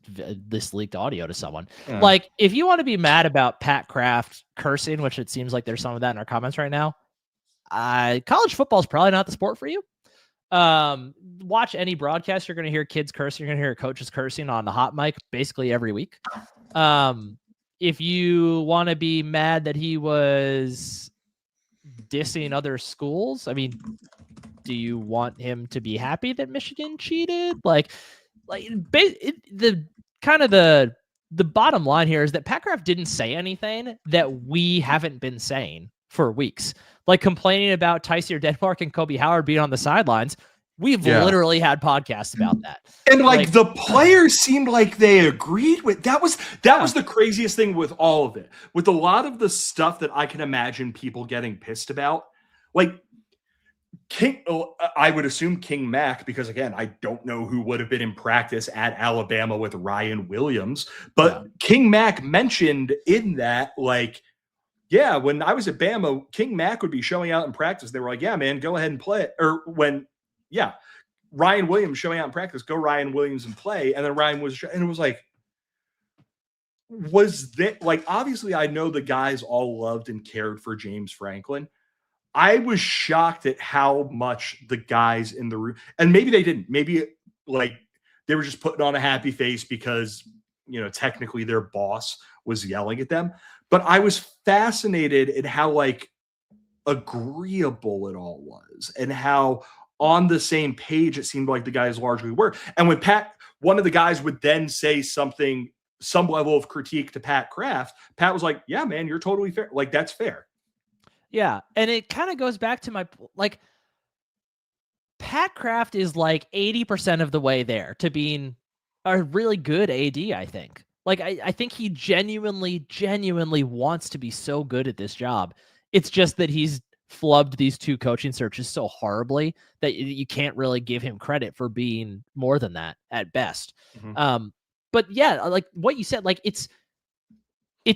audio to someone. Yeah. Like, if you want to be mad about Pat Kraft cursing, which it seems like there's some of that in our comments right now, college football is probably not the sport for you. Watch any broadcast, you're going to hear kids cursing, you're going to hear coaches cursing on the hot mic basically every week. If you want to be mad that he was dissing other schools, I mean, do you want him to be happy that Michigan cheated? The bottom line here is that Pat Kraft didn't say anything that we haven't been saying for weeks. Like complaining about Tysier Denmark and Kobe Howard being on the sidelines. We've literally had podcasts about that. And like the players seemed like they agreed with that was the craziest thing with all of it. With a lot of the stuff that I can imagine people getting pissed about, like I would assume King Mac, because again, I don't know who would have been in practice at Alabama with Ryan Williams, but King Mac mentioned in that, like, yeah, when I was at Bama, King Mac would be showing out in practice. They were like, yeah, man, go ahead and play it. Or Ryan Williams showing out in practice, go Ryan Williams and play. And then Ryan was, and it was like, was that like, obviously I know the guys all loved and cared for James Franklin. I was shocked at how much the guys in the room, and maybe they didn't, maybe like they were just putting on a happy face because, technically their boss was yelling at them. But I was fascinated at how like agreeable it all was and how on the same page it seemed like the guys largely were. And when one of the guys would then say something, some level of critique to Pat Kraft, Pat was like, yeah, man, you're totally fair. Like, that's fair. Yeah. And it kind of goes back to like, Pat Kraft is like 80% of the way there to being a really good AD, I think. Like, I think he genuinely wants to be so good at this job. It's just that he's flubbed these two coaching searches so horribly that you can't really give him credit for being more than that at best. But yeah, like what you said, like it's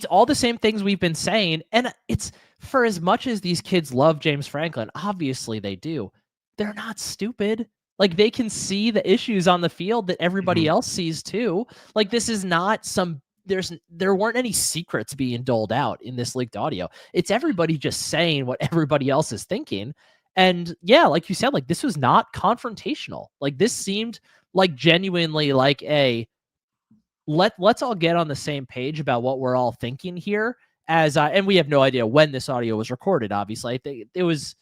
all the same things we've been saying. And it's, for as much as these kids love James Franklin, obviously they do, they're not stupid. Like, they can see the issues on the field that everybody else sees too. Like, this is not there weren't any secrets being doled out in this leaked audio. It's everybody just saying what everybody else is thinking. And yeah, like you said, like this was not confrontational. Like, this seemed like genuinely like let's all get on the same page about what we're all thinking here. And we have no idea when this audio was recorded. Obviously, it was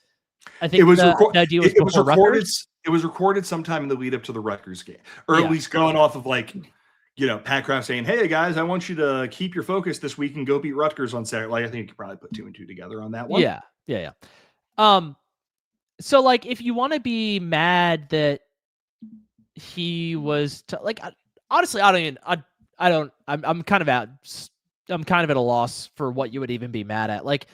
the idea was before Rutgers. It was recorded sometime in the lead up to the Rutgers game, or at least going off of like, Pat Kraft saying, "Hey guys, I want you to keep your focus this week and go beat Rutgers on Saturday." Like, I think you could probably put 2 and 2 together on that one. Yeah. So like, if you want to be mad that he was honestly, I'm kind of at a loss for what you would even be mad at. Like,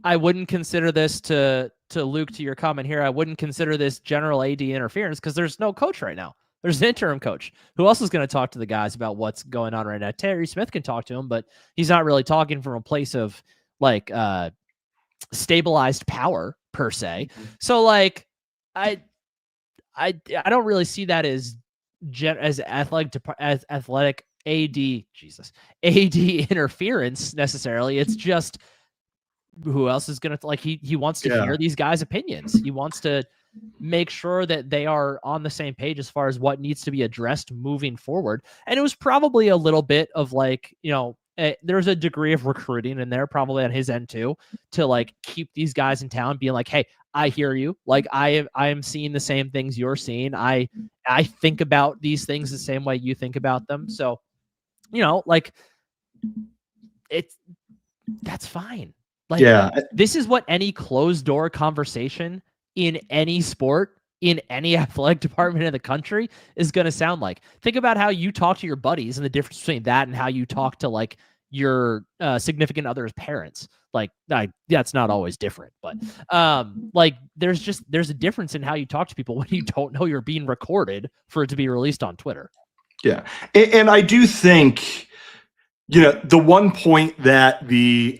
I wouldn't consider this to Luke, to your comment here. I wouldn't consider this general AD interference because there's no coach right now. There's an interim coach. Who else is going to talk to the guys about what's going on right now? Terry Smith can talk to him, but he's not really talking from a place of like stabilized power per se. So like, I don't really see that as athletic AD interference necessarily. It's just, who else is going to like, he wants to hear these guys' opinions. He wants to make sure that they are on the same page as far as what needs to be addressed moving forward. And it was probably a little bit of like, there's a degree of recruiting in there probably on his end too, to like keep these guys in town, being like, hey, I hear you. Like, I am seeing the same things you're seeing. I think about these things the same way you think about them. So, like, that's fine. Like, this is what any closed door conversation in any sport, in any athletic department in the country is going to sound like. Think about how you talk to your buddies and the difference between that and how you talk to like your significant other's parents. Like, that's not always different, but like there's a difference in how you talk to people when you don't know you're being recorded for it to be released on Twitter. Yeah. And I do think, the one point that the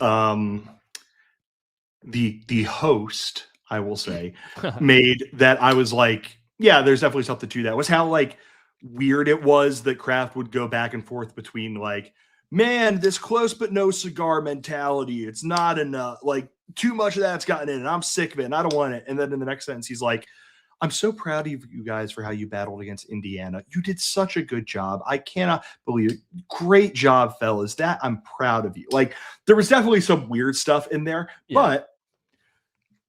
host, I will say, made that I was like, yeah, there's definitely something to that, was how like weird it was that Kraft would go back and forth between like, man, this close but no cigar mentality, it's not enough, like too much of that's gotten in and I'm sick of it and I don't want it. And then in the next sentence, he's like, I'm so proud of you guys for how you battled against Indiana. You did such a good job. I cannot believe it. Great job, fellas. That I'm proud of you. Like, there was definitely some weird stuff in there, but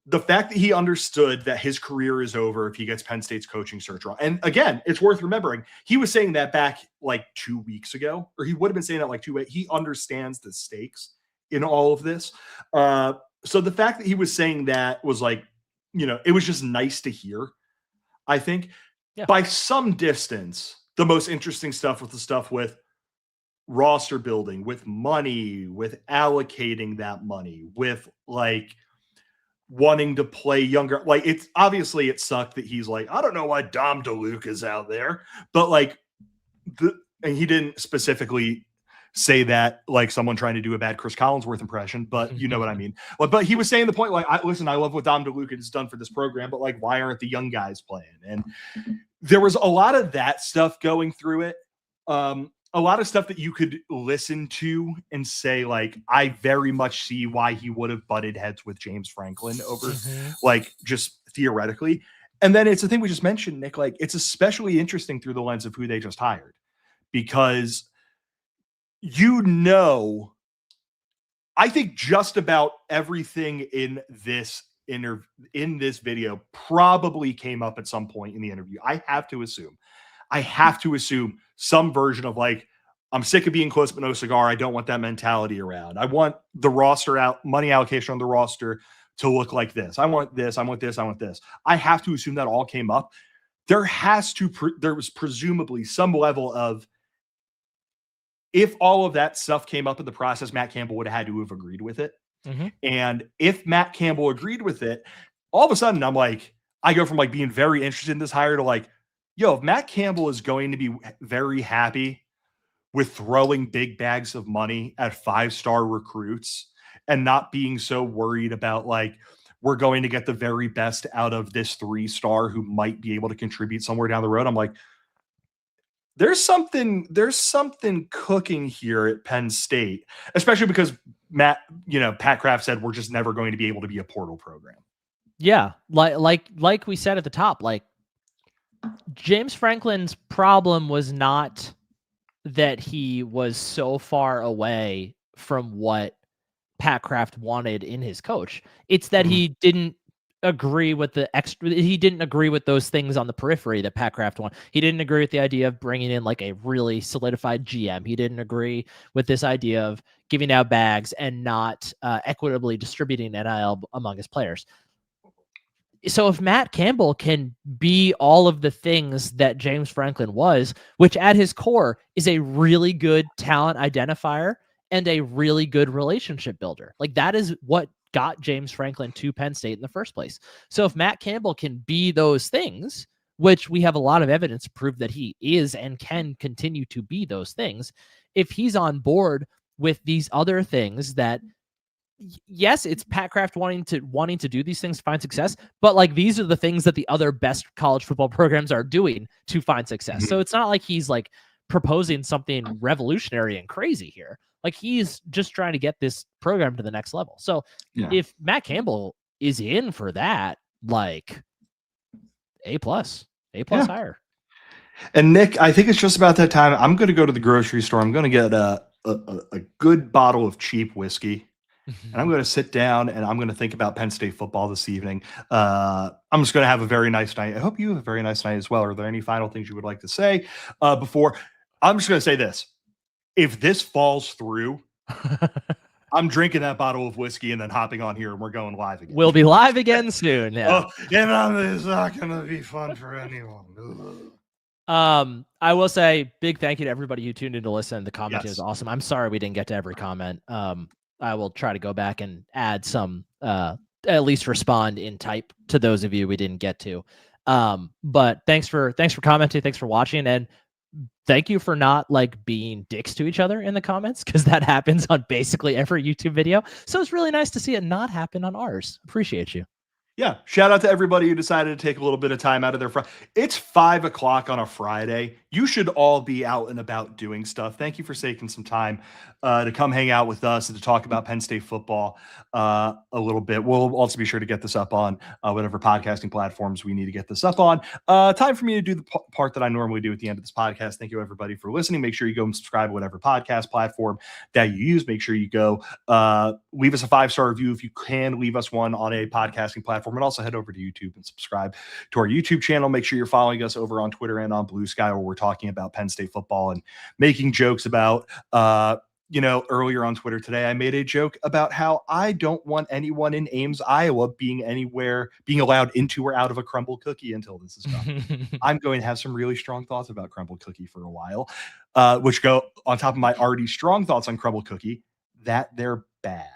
the fact that he understood that his career is over if he gets Penn State's coaching search wrong. And again, it's worth remembering, he was saying that back like 2 weeks ago, or he would have been saying that like 2 weeks. He understands the stakes in all of this. So the fact that he was saying that was like, it was just nice to hear, I think. By some distance, the most interesting stuff was the stuff with roster building, with money, with allocating that money, with like wanting to play younger. Like, it's obviously it sucked that he's like, I don't know why Dom DeLuca is out there, but like and he didn't specifically say that like someone trying to do a bad Chris Collinsworth impression, but you know what I mean. But he was saying the point, like, listen, I love what Dom DeLuca has done for this program, but like, why aren't the young guys playing? And there was a lot of that stuff going through it. A lot of stuff that you could listen to and say, like, I very much see why he would have butted heads with James Franklin over, like, just theoretically. And then it's the thing we just mentioned, Nick, like, it's especially interesting through the lens of who they just hired, because I think just about everything in this video probably came up at some point in the interview. I have to assume some version of like, I'm sick of being close but no cigar. I don't want that mentality around. I want the roster money allocation on the roster to look like this. I want this. I want this. I want this. I have to assume that all came up. There was presumably some level of, if all of that stuff came up in the process, Matt Campbell would have had to have agreed with it. And if Matt Campbell agreed with it, all of a sudden I'm like, I go from like being very interested in this hire to like, if Matt Campbell is going to be very happy with throwing big bags of money at 5-star recruits and not being so worried about like, we're going to get the very best out of this 3-star who might be able to contribute somewhere down the road. I'm like, there's something cooking here at Penn State, especially because Pat Kraft said we're just never going to be able to be a portal program. Yeah. Like we said at the top, like, James Franklin's problem was not that he was so far away from what Pat Kraft wanted in his coach. It's that he didn't agree with he didn't agree with those things on the periphery that Pat Kraft wanted. He didn't agree with the idea of bringing in like a really solidified GM. He didn't agree with this idea of giving out bags and not equitably distributing NIL among his players. So if Matt Campbell can be all of the things that James Franklin was, which at his core is a really good talent identifier and a really good relationship builder, like that is what got James Franklin to Penn State in the first place. So if Matt Campbell can be those things, which we have a lot of evidence to prove that he is and can continue to be those things, if he's on board with these other things that, yes, it's Pat Kraft wanting to do these things to find success, but like these are the things that the other best college football programs are doing to find success. So it's not like he's like proposing something revolutionary and crazy here. Like he's just trying to get this program to the next level. So if Matt Campbell is in for that, like A+ higher. And Nick, I think it's just about that time. I'm going to go to the grocery store. I'm going to get a good bottle of cheap whiskey. And I'm going to sit down and I'm going to think about Penn State football this evening. I'm just going to have a very nice night. I hope you have a very nice night as well. Are there any final things you would like to say before? I'm just going to say this. If this falls through, I'm drinking that bottle of whiskey and then hopping on here and we're going live again. We'll be live again soon. Yeah. It's not going to be fun for anyone. I will say big thank you to everybody who tuned in to listen. The comment is awesome. I'm sorry we didn't get to every comment. I will try to go back and add some, at least respond in type to those of you we didn't get to. But thanks for commenting. Thanks for watching. And thank you for not like being dicks to each other in the comments, because that happens on basically every YouTube video. So it's really nice to see it not happen on ours. Appreciate you. Yeah. Shout out to everybody who decided to take a little bit of time out of their Friday. It's 5 o'clock on a Friday. You should all be out and about doing stuff. Thank you for taking some time to come hang out with us and to talk about Penn State football a little bit. We'll also be sure to get this up on whatever podcasting platforms we need to get this up on. Time for me to do the part that I normally do at the end of this podcast. Thank you, everybody, for listening. Make sure you go and subscribe to whatever podcast platform that you use. Make sure you go leave us a 5-star review if you can. Leave us one on a podcasting platform, and also head over to YouTube and subscribe to our YouTube channel. Make sure you're following us over on Twitter and on Blue Sky, where we're talking about Penn State football and making jokes about earlier on Twitter today, I made a joke about how I don't want anyone in Ames, Iowa being allowed into or out of a crumble cookie until this is done. I'm going to have some really strong thoughts about crumble cookie for a while, which go on top of my already strong thoughts on crumble cookie, that they're bad.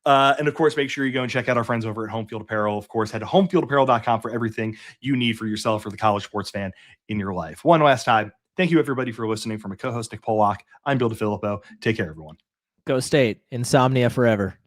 And of course, make sure you go and check out our friends over at Home Field Apparel. Of course, head to homefieldapparel.com for everything you need for yourself or the college sports fan in your life. One last time, thank you, everybody, for listening. From a co-host, Nick Pollock, I'm Bill DeFilippo. Take care, everyone. Go State. Insomnia forever.